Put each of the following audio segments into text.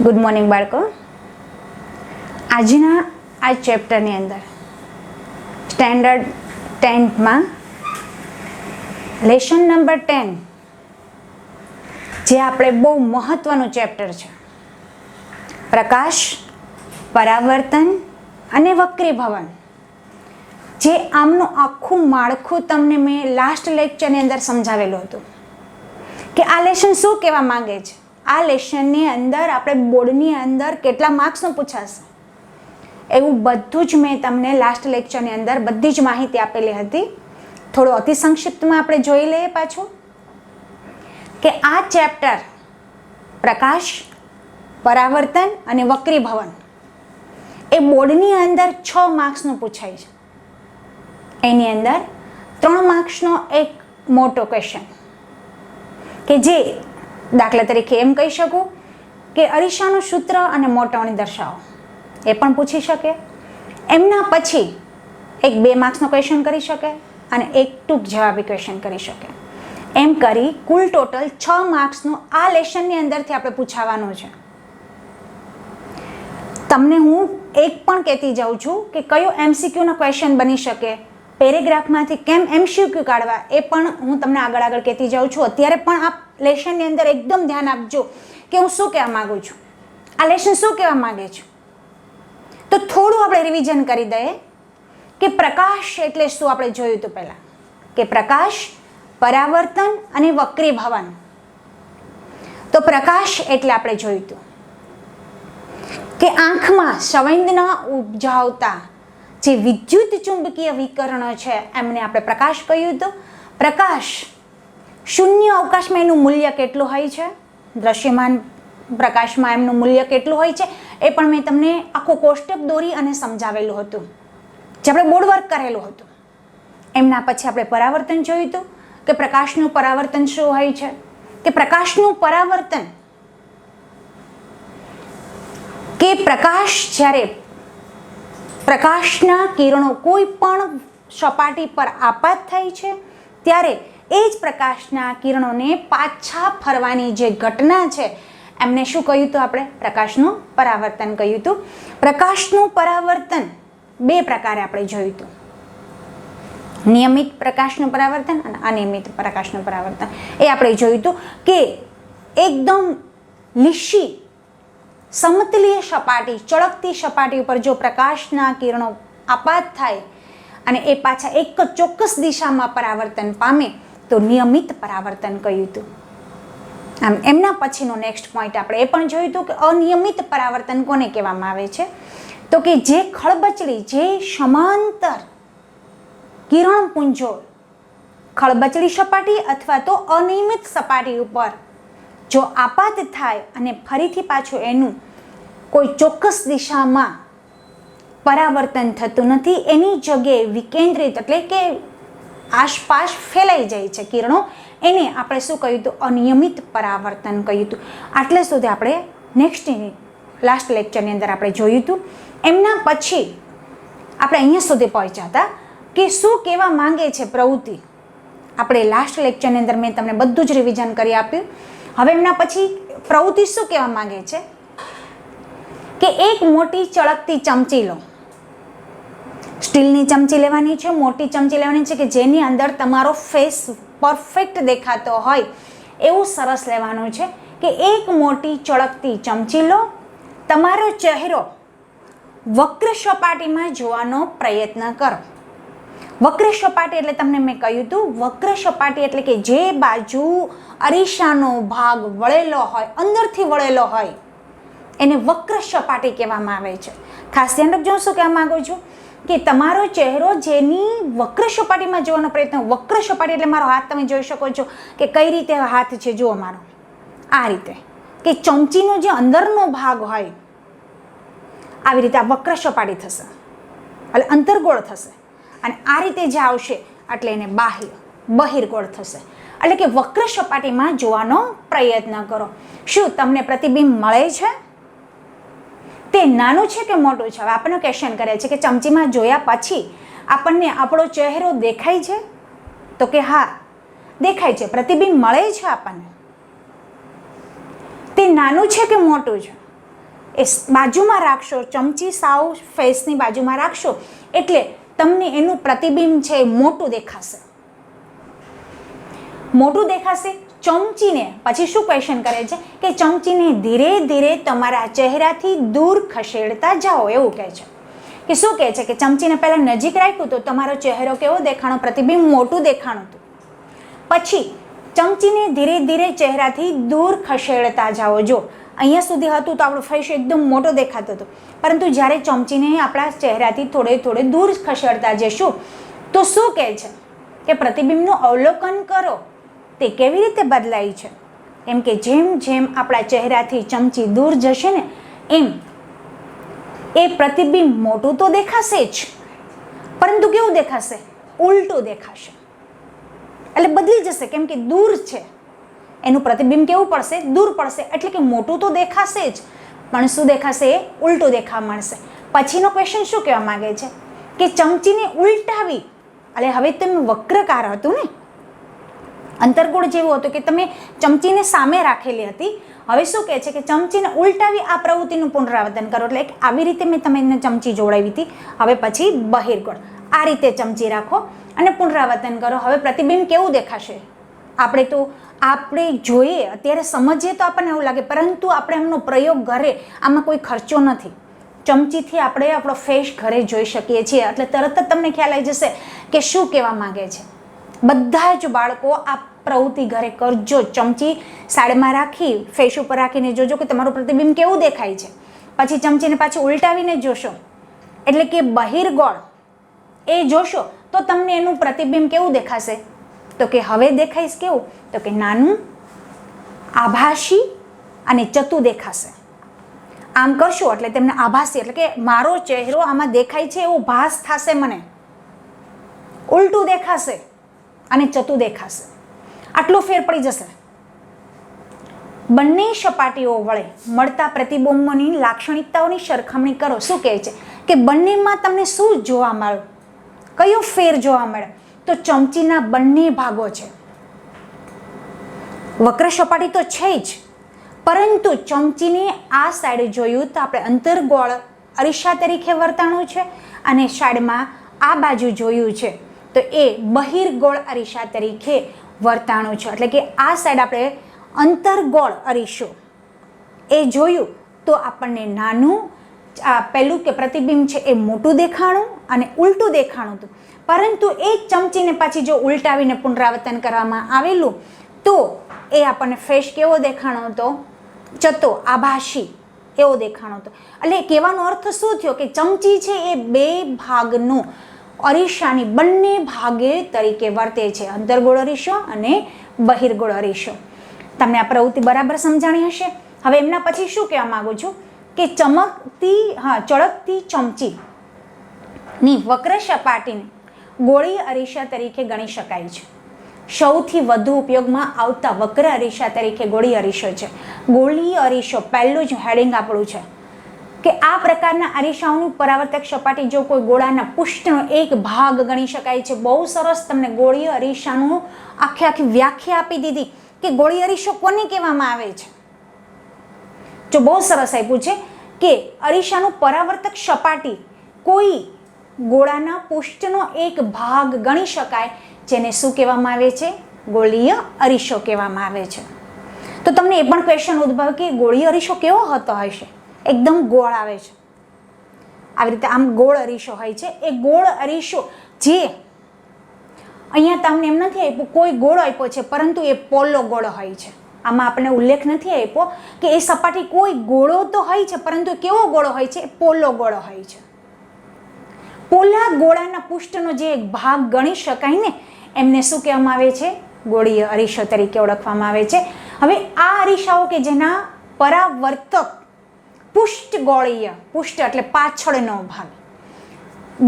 Good morning બાળકો. આજના આ ચેપ્ટરની અંદર સ્ટેન્ડર્ડ 10માં લેસન નંબર 10 જે આપણે બહુ મહત્વનું ચેપ્ટર છે, પ્રકાશ, પરાવર્તન અને વક્રીભવન. જે આમનું આખું માળખું તમને મેં લાસ્ટ લેક્ચરની અંદર સમજાવેલું હતું કે આ લેસન શું કહેવા માંગે છે. આ લેસનની અંદર આપણે બોર્ડની અંદર કેટલા માર્ક્સનું પૂછાશે એવું બધું જ મેં તમને લાસ્ટ લેક્ચરની અંદર બધી જ માહિતી આપેલી હતી. થોડું અતિ સંક્ષિપ્તમાં આપણે જોઈ લઈએ પાછું કે આ ચેપ્ટર પ્રકાશ, પરાવર્તન અને વક્રીભવન એ બોર્ડની અંદર 6 માર્ક્સનું પૂછાય છે. એની અંદર 3 માર્ક્સનો એક મોટો ક્વેશ્ચન કે જે દાખલા તરીકે એમ કહી શકું કે અરીસાનું સૂત્ર અને મોટવણી દર્શાવો, એ પણ પૂછી શકે. એમના પછી એક 2 માર્ક્સનો ક્વેશ્ચન કરી શકે અને એક ટૂંક જવાબી ક્વેશ્ચન કરી શકે. એમ કરી કુલ ટોટલ 6 માર્ક્સનું આ લેસનની અંદરથી આપણે પૂછાવાનું છે. તમને હું એક પણ કહેતી જાઉં છું કે કયો એમસીક્યુનો ક્વેશ્ચન બની શકે, પેરેગ્રાફમાંથી કેમ એમસીક્યુ કાઢવા, એ પણ હું તમને આગળ કહેતી જાઉં છું. અત્યારે પણ આ લેસનની અંદર એકદમ ધ્યાન આપજો કે હું શું કહેવા માગું છું, આ લેસન શું કહેવા માંગે છું. તો થોડું આપણે રિવિઝન કરી દઈએ કે પ્રકાશ એટલે શું. આપણે જોયું હતું પહેલાં કે પ્રકાશ, પરાવર્તન અને વક્રીભવન. તો પ્રકાશ એટલે આપણે જોયું હતું કે આંખમાં સંવેદના ઉપજાવતા જે વિદ્યુત ચુંબકીય વિકર્ણો છે એમને આપણે પ્રકાશ કહ્યું હતું. પ્રકાશ શૂન્ય અવકાશમાં એનું મૂલ્ય કેટલું હોય છે, દ્રશ્યમાન પ્રકાશમાં એમનું મૂલ્ય કેટલું હોય છે એ પણ મેં તમને આખું કોષ્ટક દોરી અને સમજાવેલું હતું, જે આપણે બોર્ડ વર્ક કરેલું હતું. એમના પછી આપણે પરાવર્તન જોયું હતું કે પ્રકાશનું પરાવર્તન શું હોય છે, કે પ્રકાશનું પરાવર્તન કે પ્રકાશ જ્યારે પ્રકાશના કિરણો કોઈ પણ સપાટી પર આપાત થાય છે ત્યારે એ જ પ્રકાશના કિરણોને પાછા ફરવાની જે ઘટના છે એમને શું કહ્યું હતું આપણે, પ્રકાશનું પરાવર્તન કહ્યું હતું. પ્રકાશનું પરાવર્તન 2 પ્રકારે આપણે જોયું હતું, નિયમિત પ્રકાશનું પરાવર્તન અને અનિયમિત પ્રકાશનું પરાવર્તન. એ આપણે જોયું હતું કે એકદમ લીસી સમતલીય સપાટી, ચળકતી સપાટી ઉપર જો પ્રકાશના કિરણો આપાત થાય અને એ પાછા એક ચોક્કસ દિશામાં પરાવર્તન પામે તો નિયમિત પરાવર્તન કહ્યું હતું. આમ એમના પછીનો નેક્સ્ટ પોઈન્ટ આપણે એ પણ જોયું હતું કે અનિયમિત પરાવર્તન કોને કહેવામાં આવે છે, તો કે જે ખળબચડી, જે સમાંતર કિરણપુંજો ખળબચડી સપાટી અથવા તો અનિયમિત સપાટી ઉપર જો આપાત થાય અને ફરીથી પાછું એનું કોઈ ચોક્કસ દિશામાં પરાવર્તન થતું નથી, એની જગ્યાએ વિકેન્દ્રિત એટલે કે આસપાસ ફેલાઈ જાય છે કિરણો, એને આપણે શું કહ્યું હતું, અનિયમિત પરાવર્તન કહ્યું હતું. આટલે સુધી આપણે નેક્સ્ટ લાસ્ટ લેક્ચરની અંદર આપણે જોયું હતું. એમના પછી આપણે અહીંયા સુધી પહોંચ્યા હતા કે શું કહેવા માંગે છે પ્રવૃત્તિ. આપણે લાસ્ટ લેક્ચરની અંદર મેં તમને બધું જ રિવિઝન કરી આપ્યું. હવે એમના પછી પ્રવૃત્તિ શું કહેવા માંગે છે કે એક મોટી ચળકતી ચમચી લો. સ્ટીલની ચમચી લેવાની છે, મોટી ચમચી લેવાની છે કે જેની અંદર તમારો ફેસ પરફેક્ટ દેખાતો હોય એવું સરસ લેવાનું છે કે એક મોટી ચળકતી ચમચી લો. તમારો ચહેરો વક્ર સપાટીમાં જોવાનો પ્રયત્ન કરો. વક્ર સપાટી એટલે તમને મેં કહ્યું હતું, વક્ર સપાટી એટલે કે જે બાજુ અરીસાનો ભાગ વળેલો હોય, અંદરથી વળેલો હોય એને વક્ર સપાટી કહેવામાં આવે છે. ખાસ ધ્યાન રાખજો, શું કહેવા માંગુ છું કે તમારો ચહેરો જેની વક્ર સપાટીમાં જોવાનો પ્રયત્ન, વક્ર સપાટી એટલે મારો હાથ તમે જોઈ શકો છો કે કઈ રીતે હાથ છે, જુઓ મારો આ રીતે, કે ચમચીનો જે અંદરનો ભાગ હોય આવી રીતે આ વક્ર સપાટી થશે એટલે અંતર્ગોળ થશે અને આ રીતે જે આવશે એટલે એને બહિર્ગોળ થશે. એટલે કે વક્ર સપાટીમાં જોવાનો પ્રયત્ન કરો. શું તમને પ્રતિબિંબ મળે છે? તે નાનું છે કે મોટું છે? હવે આપણને ક્વેશ્ચન કરે છે કે ચમચીમાં જોયા પછી આપણને આપણો ચહેરો દેખાય છે? તો કે હા દેખાય છે, પ્રતિબિંબ મળે છે આપણને. તે નાનું છે કે મોટું છે? એ બાજુમાં રાખશો, ચમચી સાવ ફેસની બાજુમાં રાખશો એટલે તમને એનું પ્રતિબિંબ છે એ મોટું દેખાશે. મોટું દેખાશે. ચમચીને પછી શું ક્વેશ્ચન કરે છે કે ચમચીને ધીરે ધીરે તમારા ચહેરાથી દૂર ખસેડતા જાઓ, એવું કહે છે. કે શું કહે છે કે ચમચીને પહેલાં નજીક રાખ્યું તો તમારો ચહેરો કેવો દેખાણો, પ્રતિબિંબ મોટું દેખાણું હતું. પછી ચમચીને ધીરે ધીરે ચહેરાથી દૂર ખસેડતા જાઓ. જો અહીંયા સુધી હતું તો આપણો ફેસ એકદમ મોટો દેખાતો હતો, પરંતુ જ્યારે ચમચીને આપણા ચહેરાથી થોડે દૂર ખસેડતા જશું તો શું કહે છે કે પ્રતિબિંબનું અવલોકન કરો તે કેવી રીતે બદલાય છે. એમ કે જેમ જેમ આપણા ચહેરાથી ચમચી દૂર જશે ને એમ એ પ્રતિબિંબ મોટું તો દેખાશે જ, પરંતુ કેવું દેખાશે? ઉલટું દેખાશે. એટલે બદલી જશે, કેમ કે દૂર છે, એનું પ્રતિબિંબ કેવું પડશે? દૂર પડશે. એટલે કે મોટું તો દેખાશે જ, પણ શું દેખાશે? ઉલટું દેખાવા માંડશે. પછીનો ક્વેશ્ચન શું કહેવા માંગે છે કે ચમચીને ઉલટાવી, એટલે હવે તમે વક્રકાર હતું ને, અંતર્ગોળ જેવું હતું કે તમે ચમચીને સામે રાખેલી હતી. હવે શું કહે છે કે ચમચીને ઉલટાવી આ પ્રવૃત્તિનું પુનરાવર્તન કરો. એટલે આવી રીતે મેં તમને ચમચી જોડાવી હતી. હવે પછી બહિર્ગોળ આ રીતે ચમચી રાખો અને પુનરાવર્તન કરો. હવે પ્રતિબિંબ કેવું દેખાશે? આપણે જોઈએ અત્યારે સમજીએ તો આપણને એવું લાગે, પરંતુ આપણે એમનો પ્રયોગ ઘરે, આમાં કોઈ ખર્ચો નથી. ચમચીથી આપણે આપણો ફેસ ઘરે જોઈ શકીએ છીએ. એટલે તરત જ તમને ખ્યાલ આવી જશે કે શું કહેવા માંગે છે. બધા જ બાળકો આ પ્રવૃત્તિ ઘરે કરજો. ચમચી સાઈડમાં રાખી ફેસ ઉપર રાખીને જોજો કે તમારું પ્રતિબિંબ કેવું દેખાય છે. પછી ચમચીને પાછી ઉલટાવીને જોશો, એટલે કે બહિર્ગોળ એ જોશો તો તમને એનું પ્રતિબિંબ કેવું દેખાશે? તો કે હવે દેખાઈશ કેવું? તો કે નાનું, આભાસી અને ચતું દેખાશે. આમ કરશો એટલે તેમને આભાસી, એટલે કે મારો ચહેરો આમાં દેખાય છે એવો ભાસ થશે, મને ઉલટું દેખાશે અને ચતું દેખાશે. આટલો ફેર પડી જશે. બંને સપાટીઓ વડે મળતા પ્રતિબિંબોની લાક્ષણિકતાઓની સરખામણી કરો. શું કહે છે કે બંનેમાં તમને શું જોવા મળે? કયો ફેર જોવા મળે? તો ચમચીના બંને ભાગો છે. વક્ર સપાટી તો છે જ, પરંતુ ચમચીને આ સાઈડ જોયું તો આપણે અંતર્ગોળ અરીસા તરીકે વર્તાણું છે, અને સાઈડમાં આ બાજુ જોયું છે તો એ બહિર્ગોળ અરીસા તરીકે વર્તાણું છે. એટલે કે આ સાઈડ આપણે અંતર્ગોળ અરીસો એ જોયું તો આપણને નાનું, પહેલું કે પ્રતિબિંબ છે એ મોટું દેખાણું અને ઉલટું દેખાણું હતું. પરંતુ એ ચમચીને પાછી જો ઉલટાવીને પુનરાવર્તન કરવામાં આવેલું તો એ આપણને ફેસ કેવો દેખાણો હતો? ચતો, આભાસી એવો દેખાણો હતો. એટલે કહેવાનો અર્થ શું થયો કે ચમચી છે એ બે ભાગનું અરીસાની બંને ભાગે તરીકે વર્તે છે, અંતર્ગોળ અરીસો અને બહિર્ગોળ અરીસો. તમને આ પ્રવૃત્તિ બરાબર સમજાણી હશે. હવે એમના પછી શું કહેવા માંગુ છું કે ચળકતી ચમચીની વક્ર સપાટીને ગોળી અરીસા તરીકે ગણી શકાય છે. સૌથી વધુ ઉપયોગમાં આવતા વક્ર અરીસા તરીકે ગોળી અરીસો છે. ગોળી અરીસો પહેલું જ હેડિંગ આપણું છે કે આ પ્રકારના અરીસાઓની પરાવર્તક સપાટી જો કોઈ ગોળાના પૃષ્ઠનો એક ભાગ ગણી શકાય છે. બહુ સરસ તમને ગોળી અરીસાનું આખી વ્યાખ્યા આપી દીધી કે ગોળી અરીસો કોને કહેવામાં આવે છે. જો બહુ સરસ આપ્યું છે કે અરીસાનું પરાવર્તક સપાટી કોઈ ગોળાના પૃષ્ઠનો એક ભાગ ગણી શકાય, જેને શું કહેવામાં આવે છે? ગોળીય અરીસો કહેવામાં આવે છે. તો તમને એ પણ ક્વેશ્ચન ઉદ્ભવે કે ગોળીય અરીસો કેવો હોતો હશે? એકદમ ગોળ આવે છે, આવી રીતે આમ ગોળ અરીસો હોય છે. એ ગોળ અરીસો જે અહીંયા તમને એમ નથી આપ્યું કોઈ ગોળ આપ્યો છે, પરંતુ એ પોલો ગોળ હોય છે. આમાં આપણે ઉલ્લેખ નથી આપ્યો કે એ સપાટી કોઈ ગોળો તો હોય છે, પરંતુ કેવો ગોળો હોય છે? પોલો ગોળો હોય છે. પોલા ગોળાના પૃષ્ઠનો જે એક ભાગ ગણી શકાય ને, એમને શું કહેવામાં આવે છે? ગોળીય અરીસો તરીકે ઓળખવામાં આવે છે. હવે આ અરીસાઓ કે જેના પરાવર્તક પૃષ્ઠ ગોળીય, પૃષ્ઠ એટલે પાછળનો ભાગ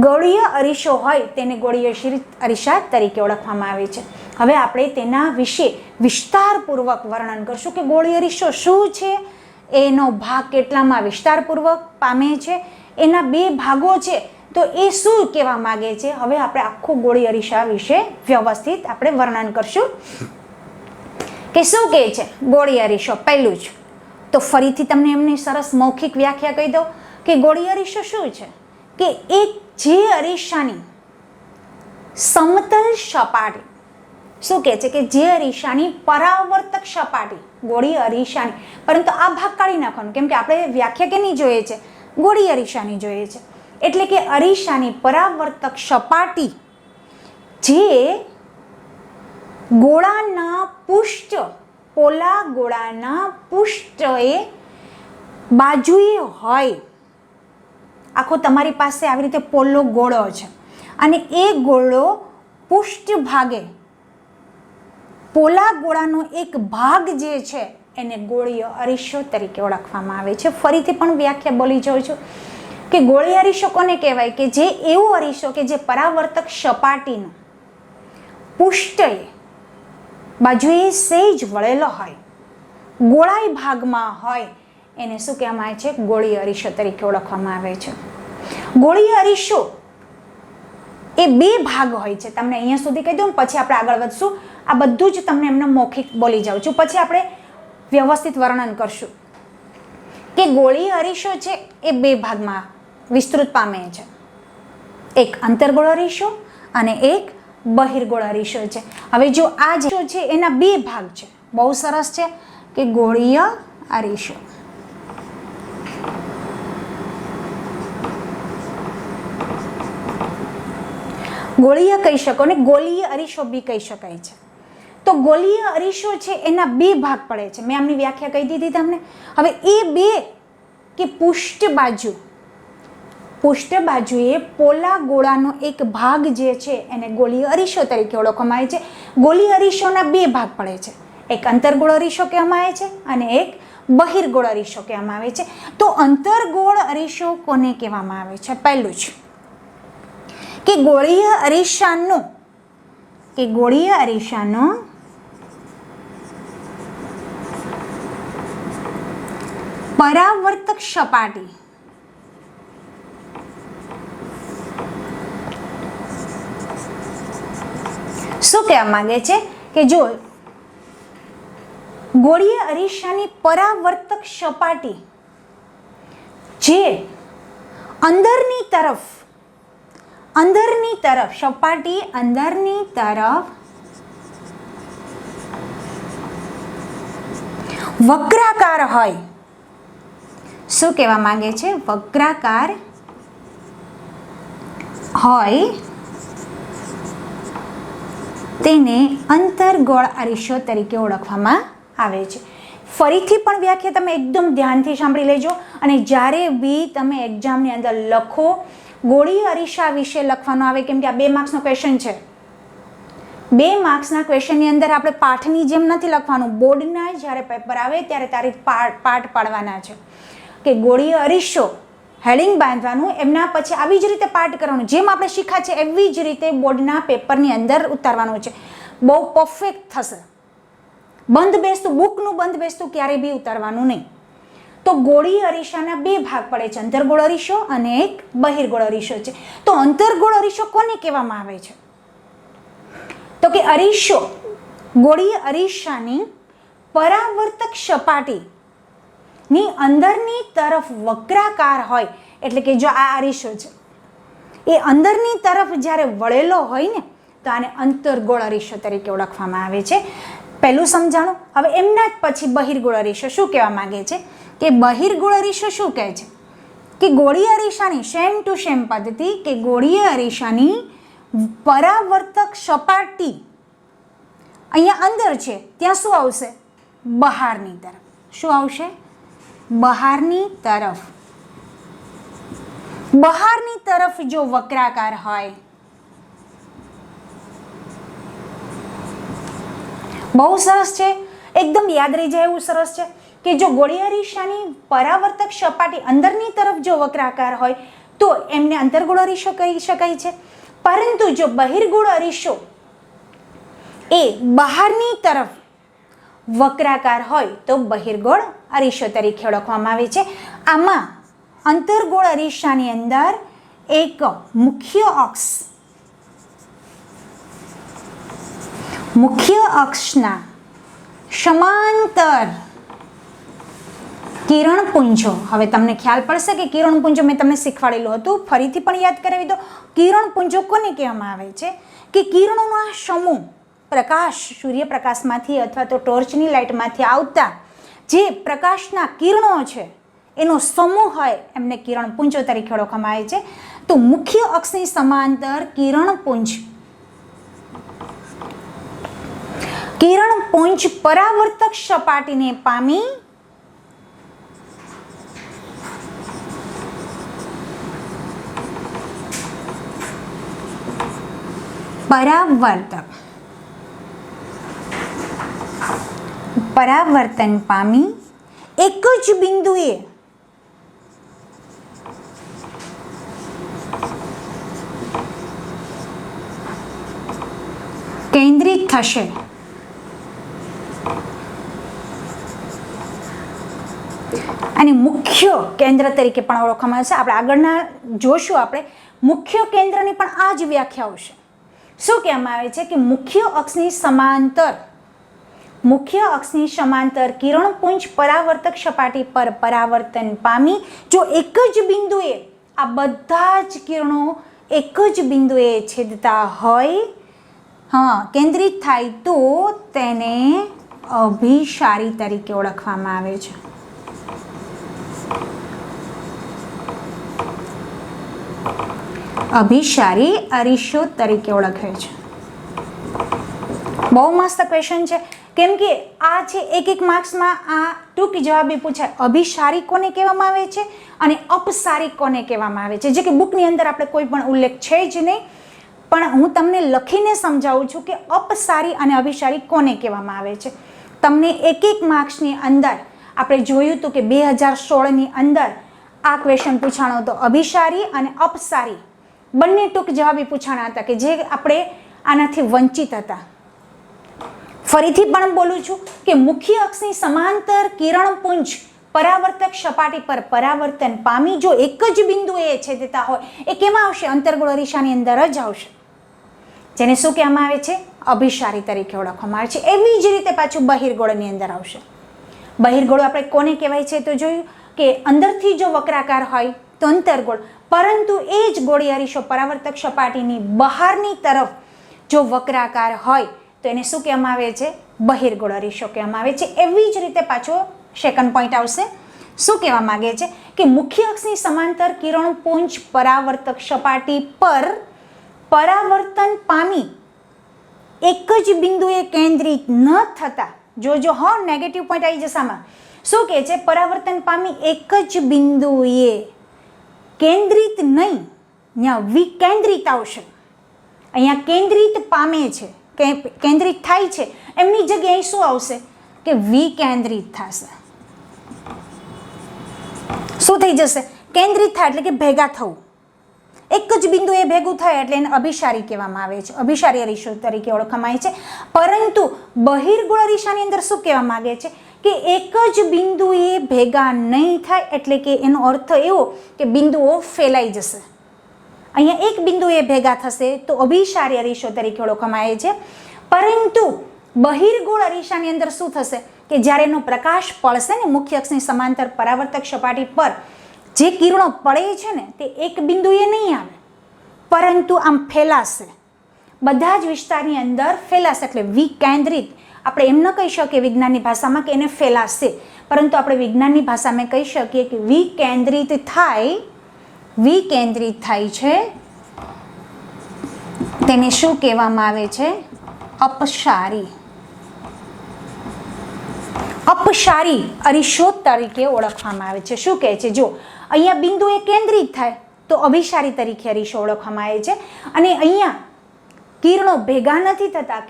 ગોળીય અરીસો હોય તેને ગોળીય અરીસા તરીકે ઓળખવામાં આવે છે. હવે આપણે તેના વિશે વિસ્તારપૂર્વક વર્ણન કરશું કે ગોળીય અરીસો શું છે, એનો ભાગ કેટલામાં વિસ્તારપૂર્વક પામે છે, એના બે ભાગો છે તો એ શું કહેવા માંગે છે. હવે આપણે આખું ગોળી અરીસા વિશે વ્યવસ્થિત આપણે વર્ણન કરશું કે શું કહે છે ગોળી અરીસો. પહેલું જ તો ફરીથી તમને એમની સરસ મૌખિક વ્યાખ્યા કહી દઉં કે ગોળી અરીસો શું છે કે એક જે અરીસાની સમતલ સપાટી, શું કહે છે કે જે અરીસાની પરાવર્તક સપાટી, ગોળી અરીસાની, પરંતુ આ ભાગ કાઢી નાખવાનું કેમ કે આપણે વ્યાખ્યા કેની જોઈએ છે, ગોળી અરીસાની જોઈએ છે. એટલે કે અરીસાની પરાવર્તક સપાટી જે ગોળાના પૃષ્ઠ, પોલા ગોળાના પૃષ્ઠએ બાજુએ હોય. આખો તમારી પાસે આવી રીતે પોલો ગોળો છે અને એ ગોળો પૃષ્ઠ ભાગે પોલા ગોળાનો એક ભાગ જે છે એને ગોળીય અરીસો તરીકે ઓળખવામાં આવે છે. ફરીથી પણ વ્યાખ્યા બોલી જાઉં છું કે ગોળી અરીસો કોને કહેવાય કે જે એવો અરીસો કે જે પરાવર્તક સપાટીનો પૃષ્ઠએ બાજુએ સેજ વળેલો હોય, ગોળાઈ ભાગમાં હોય, એને શું કહેવામાં આવે છે, ગોળી અરીસો તરીકે ઓળખવામાં આવે છે. ગોળી અરીસો એ બે ભાગ હોય છે. તમને અહીંયા સુધી કહી દઉં, પછી આપણે આગળ વધશું. આ બધું જ તમને એમને મૌખિક બોલી જાઉં છું, પછી આપણે વ્યવસ્થિત વર્ણન કરશું કે ગોળી અરીસો છે એ બે ભાગમાં વિસ્તૃત પામે છે. એક અંતર્ગોળ અરીસો અને એક બહિર્ગોળ અરીસો છે. હવે જો આ જે છે એના બે ભાગ છે, બહુ સરસ છે કે ગોળીય અરીસો. ગોળીય કહી શકો ને ગોળીય અરીસો બી કહી શકાય છે. તો ગોળીય અરીસો છે એના બે ભાગ પડે છે. મેં આમની વ્યાખ્યા કહી દીધી તમને. હવે એ બે કે પૃષ્ઠ બાજુએ પોલા ગોળાનો એક ભાગ જે છે એને ગોળીય અરીસો તરીકે ઓળખવામાં આવે છે. ગોળીય અરીસોના બે ભાગ પડે છે, એક અંતર્ગોળ અરીસો કહેવામાં આવે છે અને એક બહિર્ગોળ અરીસો કહેવામાં આવે છે. તો અંતર્ગોળ અરીસો કોને કહેવામાં આવે છે? પહેલું જ કે ગોળીય અરીસાનો પરાવર્તક સપાટી શું કહેવા માંગે છે કે જો ગોળીય અરીસાની પરાવર્તક સપાટી જે અંદરની તરફ સપાટી અંદરની તરફ વક્રાકાર હોય, શું કહેવા માંગે છે, વક્રાકાર હોય, તેને અંતર્ગોળ અરીસો તરીકે ઓળખવામાં આવે છે. ફરીથી પણ વ્યાખ્યા તમે એકદમ ધ્યાનથી સાંભળી લેજો અને જ્યારે બી તમે એક્ઝામની અંદર લખો, ગોળીય અરીસા વિશે લખવાનું આવે, કેમ કે આ 2 માર્ક્સનો ક્વેશ્ચન છે. 2 માર્ક્સના ક્વેશ્ચનની અંદર આપણે પાઠની જેમ નથી લખવાનું. બોર્ડના જ્યારે પેપર આવે ત્યારે તારે પાઠ પાડવાના છે કે ગોળીય અરીસો હેડિંગ બાંધવાનું, એમના પછી આવી જ રીતે પાઠ કરવાનું, જેમ આપણે શીખ્યા છે એવી જ રીતે બોર્ડના પેપરની અંદર ઉતારવાનું છે. બહુ પરફેક્ટ થશે. બંધ બેસતું, બુકનું બંધ બેસતું ક્યારેય બી ઉતારવાનું નહીં. તો ગોળીય અરીસાના બે ભાગ પડે છે, અંતર્ગોળ અરીસો અને એક બહિર્ગોળ અરીસો છે. તો અંતર્ગોળ અરીસો કોને કહેવામાં આવે છે? તો કે અરીસો, ગોળીય અરીસાની પરાવર્તક સપાટીની અંદરની તરફ વક્રાકાર હોય, એટલે કે જો આ અરીસો છે એ અંદરની તરફ જ્યારે વળેલો હોય ને તો આને અંતર્ગોળ અરીસો તરીકે ઓળખવામાં આવે છે. પહેલું સમજાણું. હવે એમના જ પછી બહિર્ગોળ અરીસો શું કહેવા માંગે છે કે બહિર્ગોળ અરીસો શું કહે છે કે ગોળીય અરીસાની સેમ ટુ સેમ પદ્ધતિ કે ગોળીય અરીસાની પરાવર્તક સપાટી અહીંયા અંદર છે ત્યાં શું આવશે? બહારની તરફ. શું આવશે? બહારની તરફ. બહારની તરફ જો વક્રાકાર હોય, બહુ સરસ છે, એકદમ યાદ રહી જાય એવું સરસ છે કે જો ગોળીય અરીસાની પરાવર્તક સપાટી અંદરની તરફ જો વક્રાકાર હોય તો એમને અંતર્ગોળ અરીસો કહી શકાય છે. પરંતુ જો બહિર્ગોળ અરીસો એ બહારની તરફ વક્રાકાર હોય તો બહિર્ગોળ અરીસો તરીકે ઓળખવામાં આવે છે. આમાં અંતર્ગોળ અરીસાની અંદર એક મુખ્ય અક્ષના સમાંતર કિરણપુંજો, હવે તમને ખ્યાલ પડશે કે કિરણપુંજો મેં તમને શીખવાડેલું હતું, ફરીથી પણ યાદ કરાવી દો. કિરણપુંજો કોને કહેવામાં આવે છે? કે કિરણોનો આ સમૂહ, પ્રકાશ, સૂર્યપ્રકાશમાંથી અથવા તો ટોર્ચની લાઇટમાંથી આવતા જે પ્રકાશના કિરણો છે એનો સમૂહ હોય એમને કિરણપુંજો તરીકે ઓળખવામાં આવે છે. તો મુખ્ય અક્ષની સમાંતર કિરણપુંજ પરાવર્તક સપાટીને પામી પરાવર્તન પામી એક જ બિંદુએ કેન્દ્રિત થશે. અને મુખ્ય કેન્દ્ર તરીકે પણ ઓળખવામાં આવે છે. આપણે આગળના જોશું, આપણે મુખ્ય કેન્દ્રની પણ આ જ વ્યાખ્યા આવશે. શું કહેવામાં આવે છે? કે મુખ્ય અક્ષની સમાંતર કિરણપુંજ પરાવર્તક સપાટી પર પરાવર્તન પામી જો એક જ બિંદુએ આ બધા જ કિરણો એક જ બિંદુએ છેદતા હોય, કેન્દ્રિત થાય તો તેને અભિસારી તરીકે ઓળખવામાં આવે છે. અભિસારી અરીસો તરીકે ઓળખાય છે. બહુ મસ્ત ક્વેશ્ચન છે, કેમ કે આ છે એક માર્ક્સમાં આ ટૂંકી જવાબી પૂછાય. અભિસારી કોને કહેવામાં આવે છે અને અપસારી કોને કહેવામાં આવે છે, જે કે બુકની અંદર આપણે કોઈ પણ ઉલ્લેખ છે જ નહીં, પણ હું તમને લખીને સમજાવું છું કે અપસારી અને અભિસારી કોને કહેવામાં આવે છે. તમને એક માર્ક્સની અંદર આપણે જોયું હતું કે 2016ની અંદર આ ક્વેશ્ચન પૂછાણો હતો. અભિસારી અને અપસારી બંને ટૂંક જવાબી પૂછાણા હતા કે જે આપણે આનાથી વંચિત હતા. ફરીથી પણ બોલું છું કે મુખ્ય અક્ષની સમાંતર કિરણપુંજ પરાવર્તક સપાટી પર પરાવર્તન પામી જો એક જ બિંદુએ છેદતા હોય એ કેમાં આવશે? અંતર્ગોળ અરીસાની અંદર જ આવશે, જેને શું કહેવામાં આવે છે? અભિસારી તરીકે ઓળખવામાં આવે છે. એવી જ રીતે પાછું બહિર્ગોળની અંદર આવશે. બહિર્ગોળ આપણે કોને કહેવાય છે તો જોયું કે અંદરથી જો વક્રાકાર હોય તો અંતર્ગોળ, પરંતુ એ જ ગોળી અરીસો પરાવર્તક સપાટીની બહારની તરફ જો વક્રાકાર હોય તો એને શું કહેવામાં આવે છે? બહિર્ગોળ અરીસો કહેવામાં આવે છે. એવી જ રીતે પાછો સેકન્ડ પોઈન્ટ આવશે. શું કહેવા માંગે છે? કે મુખ્ય અક્ષની સમાંતર કિરણપુંજ પરાવર્તક સપાટી પર પરાવર્તન પામી એક જ બિંદુએ કેન્દ્રિત ન થતા, જો નેગેટિવ પોઈન્ટ આવી જશે આમાં. શું કહે છે? પરાવર્તન પામી એક જ બિંદુએ કેન્દ્રિત નહીં, અહીંયા વિકેન્દ્રિત આવશે. અહીંયા કેન્દ્રિત પામે છે, કેન્દ્રિત થાય છે, એમની જગ્યાએ શું આવશે? કે વિકેન્દ્રિત થશે. શું થઈ જશે? કેન્દ્રિત થાય એટલે કે ભેગા થવું. એક જ બિંદુએ ભેગું થાય એટલે એને અભિસારી કહેવામાં આવે છે, અભિસારી અરીસો તરીકે ઓળખવામાં આવે છે. પરંતુ બહિર્ગોળ અરીસાની અંદર શું કહેવા માંગે છે? કે એક જ બિંદુએ ભેગા નહીં થાય એટલે કે એનો અર્થ એવો કે બિંદુઓ ફેલાઈ જશે. અહીંયા એક બિંદુએ ભેગા થશે તો અભિસારી અરીસો તરીકે ઓળખવામાં આવે છે. પરંતુ બહિર્ગોળ અરીસાની અંદર શું થશે? કે જ્યારે એનો પ્રકાશ પડશે ને મુખ્ય અક્ષની સમાંતર પરાવર્તક સપાટી પર જે કિરણો પડે છે ને તે એક બિંદુએ નહીં આવે, પરંતુ આમ ફેલાશે, બધા જ વિસ્તારની અંદર ફેલાશે. એટલે વિકેન્દ્રિત આપણે એમ ન કહી શકીએ વિજ્ઞાનની ભાષામાં કે એને ફેલાશે, પરંતુ આપણે વિજ્ઞાનની ભાષામાં કહી શકીએ કે વિકેન્દ્રિત થાય છે, તેને શું કહેવામાં આવે છે? અપસારી. અપસારી અરીસો તરીકે ઓળખવામાં આવે છે. શું કહે છે? જો અહીંયા બિંદુએ કેન્દ્રિત થાય તો અભિસારી તરીકે અરીસો ઓળખવામાં આવે છે. અને અહીંયા કિરણો ભેગા નથી થતા,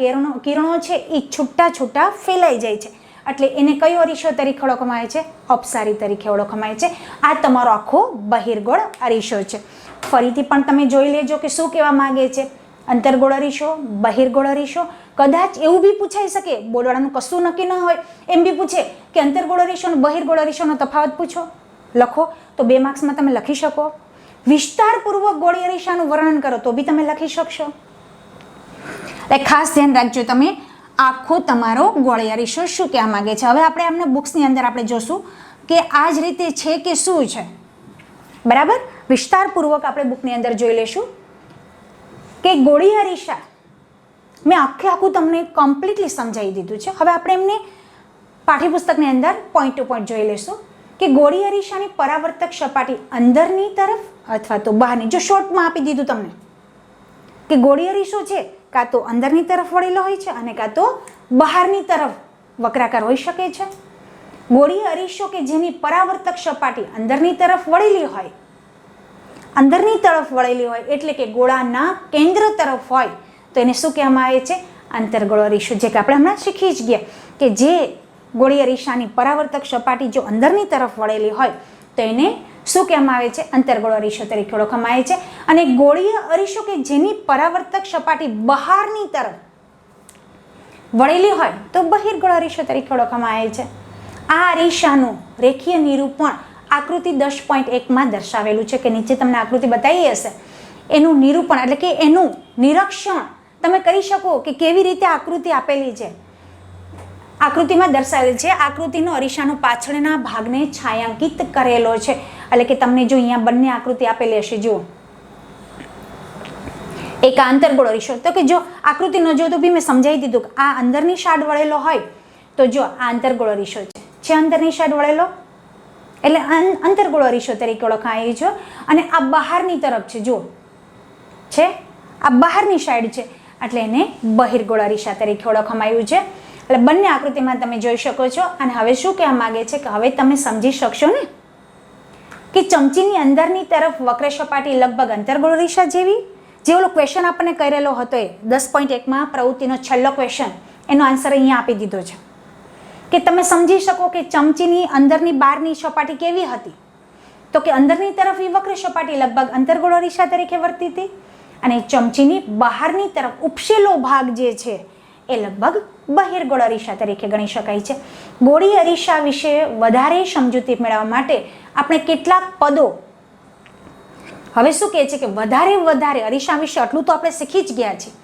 કિરણો છે એ છૂટા ફેલાઈ જાય છે, એટલે એને કયો અરીસો તરીકે ઓળખવામાં આવે છે? અપસારી તરીકે ઓળખવામાં આવે છે. આ તમારો આખો બહિર્ગોળ અરીસો છે. ફરીથી પણ તમે જોઈ લેજો કે શું કહેવા માંગે છે? અંતર્ગોળ અરીસો, બહિર્ગોળ અરીસો. કદાચ એવું બી પૂછાઈ શકે, બોલવાળાનું કશું નક્કી ન હોય, એમ બી પૂછે કે અંતર્ગોળ અરીસો અને બહિર્ગોળ અરીસોનો તફાવત પૂછો, લખો તો 2 માર્ક્સમાં તમે લખી શકો. વિસ્તારપૂર્વક ગોળી અરીસાનું વર્ણન કરો તો બી તમે લખી શકશો. એટલે ખાસ ધ્યાન રાખજો તમે, આખો તમારો ગોળી અરીસો શું કહેવા માંગે છે. હવે આપણે આમને બુક્સની અંદર આપણે જોશું કે આ જ રીતે છે કે શું છે, બરાબર. વિસ્તારપૂર્વક આપણે બુકની અંદર જોઈ લેશું કે ગોળી અરીસા મેં આખું તમને કમ્પ્લીટલી સમજાવી દીધું છે. હવે આપણે એમને પાઠ્યપુસ્તકની અંદર પોઈન્ટ ટુ પોઈન્ટ જોઈ લેશું કે ગોળી અરીસાની પરાવર્તક સપાટી અંદરની તરફ અથવા તો બહારની. જો શોર્ટમાં આપી દીધું તમને કે ગોળી અરીસો છે કાં તો અંદરની તરફ વળેલો હોય છે અને કાં તો બહારની તરફ વક્રાકાર હોઈ શકે છે. ગોળી અરીસો કે જેની પરાવર્તક સપાટી અંદરની તરફ વળેલી હોય, અંદરની તરફ વળેલી હોય એટલે કે ગોળાના કેન્દ્ર તરફ હોય તો એને શું કહેવામાં આવે છે? અંતર્ગોળ અરીસો. જે કે આપણે હમણાં શીખી જ ગયા કે જે ગોળી અરીસાની પરાવર્તક સપાટી જો અંદરની તરફ વળેલી હોય તો એને શું કહેવામાં આવે છે? અંતર્ગોળ અરીસો તરીકે ઓળખવામાં આવે છે. અને ગોળીય અરીસો કે જેની પરાવર્તક સપાટી બહારની તરફ વળેલી હોય તો બહિર્ગોળ અરીસો તરીકે ઓળખવામાં આવે છે. આ અરીસાનું રેખીય નિરૂપણ આકૃતિ 10.1 દર્શાવેલું છે કે નીચે તમને આકૃતિ બતાવી હશે. એનું નિરૂપણ એટલે કે એનું નિરીક્ષણ તમે કરી શકો કે કેવી રીતે આકૃતિ આપેલી છે. આકૃતિમાં દર્શાવેલ છે. આકૃતિનો અરીસાનો પાછળના ભાગને છાયાંકિત કરેલો છે. એટલે કે તમને જો અહીંયા બંને આકૃતિ આપેલી હશે, જુઓ એક આંતરગોળ અરીસો. તો કે જો આકૃતિ ન જો તો બી મેં સમજાવી દીધું કે આ અંદરની સાઈડ વળેલો હોય તો જો આ આંતરગોળ અરીસો છે અંદરની સાઈડ વળેલો એટલે અંતર્ગોળ અરીસો તરીકે ઓળખાય છે. અને આ બહારની તરફ છે, જુઓ છે આ બહારની સાઈડ છે એટલે એને બહિર્ગોળ અરીસા તરીકે ઓળખવામાં આવ્યું છે. એટલે બંને આકૃતિમાં તમે જોઈ શકો છો. અને હવે શું કહેવા માંગે છે કે હવે તમે સમજી શકશો ને કે ચમચીની અંદરની તરફ વક્ર સપાટી લગભગ અંતર્ગોળ અરીસા જેવી. જે ઓલો ક્વેશ્ચન આપણને કરેલો હતો એ 10.1 પ્રવૃત્તિનો છેલ્લો ક્વેશ્ચન, એનો આન્સર અહીંયા આપી દીધો છે કે તમે સમજી શકો કે ચમચીની અંદરની બહારની સપાટી કેવી હતી. તો કે અંદરની તરફ એ વક્ર સપાટી લગભગ અંતર્ગોળ અરીસા તરીકે વર્તી હતી અને ચમચીની બહારની તરફ ઉપસેલો ભાગ જે છે એ લગભગ બહિર્ગોળ અરીસા તરીકે ગણી શકાય છે. ગોળી અરીસા વિશે વધારે સમજૂતી મેળવવા માટે આપણે કેટલાક પદો હવે શું કહે છે કે વધારે અરીસા વિશે આટલું તો આપણે શીખી જ ગયા છીએ,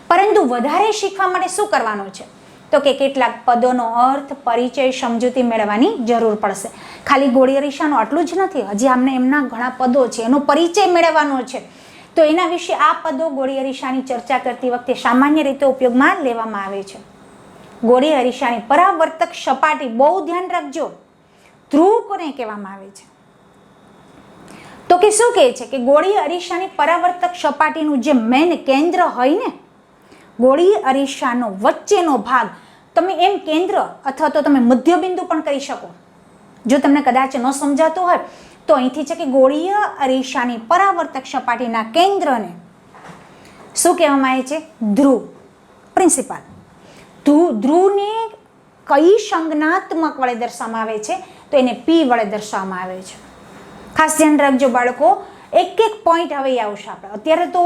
પરંતુ વધારે શીખવા માટે શું કરવાનું છે તો કે કેટલાક પદોનો અર્થ, પરિચય, સમજૂતી મેળવવાની જરૂર પડશે. ખાલી ગોળી અરીસાનું આટલું જ નથી, હજી આમને એમના ઘણા પદો છે એનો પરિચય મેળવવાનો છે. તો એના વિશે આ પદો ગોળી અરીસાની ચર્ચા કરતી વખતે સામાન્ય રીતે ઉપયોગમાં લેવામાં આવે છે. ગોળી અરીસાની પરાવર્તક સપાટી, બહુ ધ્યાન રાખજો, ધ્રુવ કોને કહેવામાં આવે છે? તો કે શું કહે છે કે ગોળી અરીસાની પરાવર્તક સપાટીનું જે મેન કેન્દ્ર હોય ને, ગોળી અરીસાનો વચ્ચેનો ભાગ, તમે એમ કેન્દ્ર અથવા તો તમે મધ્યબિંદુ પણ કરી શકો. જો તમને કદાચ ન સમજાતું હોય તો અહીંથી છે કે ગોળીય અરીસાની પરાવર્તક સપાટીના કેન્દ્રને શું કહેવામાં આવે છે? ધ્રુવ, પ્રિન્સિપાલ. ધ્રુવને કઈ સંજ્ઞાત્મક વડે દર્શાવવામાં આવે છે? તો એને P વડે દર્શાવવામાં આવે છે. ખાસ ધ્યાન રાખજો બાળકો, એક પોઈન્ટ હવે આવશે. આપણે અત્યારે તો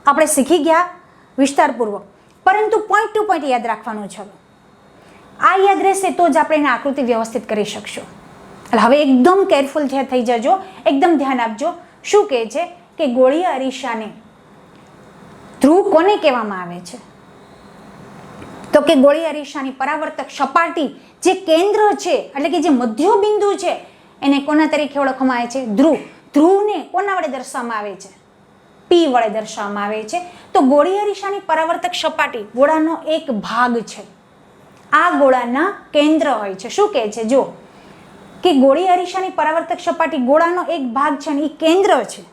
આપણે શીખી ગયા વિસ્તારપૂર્વક, પરંતુ પોઈન્ટ ટુ પોઈન્ટ યાદ રાખવાનું છે. આ યાદ રહેશે તો જ આપણે એને આકૃતિ વ્યવસ્થિત કરી શકશું. એટલે હવે એકદમ કેરફુલ થઈ જજો, એકદમ ધ્યાન આપજો. શું કહે છે કે ગોળીય અરીસાને ધ્રુવ કોને કહેવામાં આવે છે? તો કે ગોળી અરીસાની પરાવર્તક સપાટી જે કેન્દ્ર છે એટલે કે જે મધ્ય બિંદુ છે એને કોના તરીકે ઓળખવામાં આવે છે? ધ્રુવ. ધ્રુવને કોના વડે દર્શાવવામાં આવે છે? P વડે દર્શાવવામાં આવે છે. તો ગોળી અરીસાની પરાવર્તક સપાટી ગોળાનો એક ભાગ છે. આ ગોળાના કેન્દ્ર હોય છે. શું કહે છે? જો કે ગોળી અરીસાની પરાવર્તક સપાટી ગોળાનો એક ભાગ છે અને એ કેન્દ્ર છે,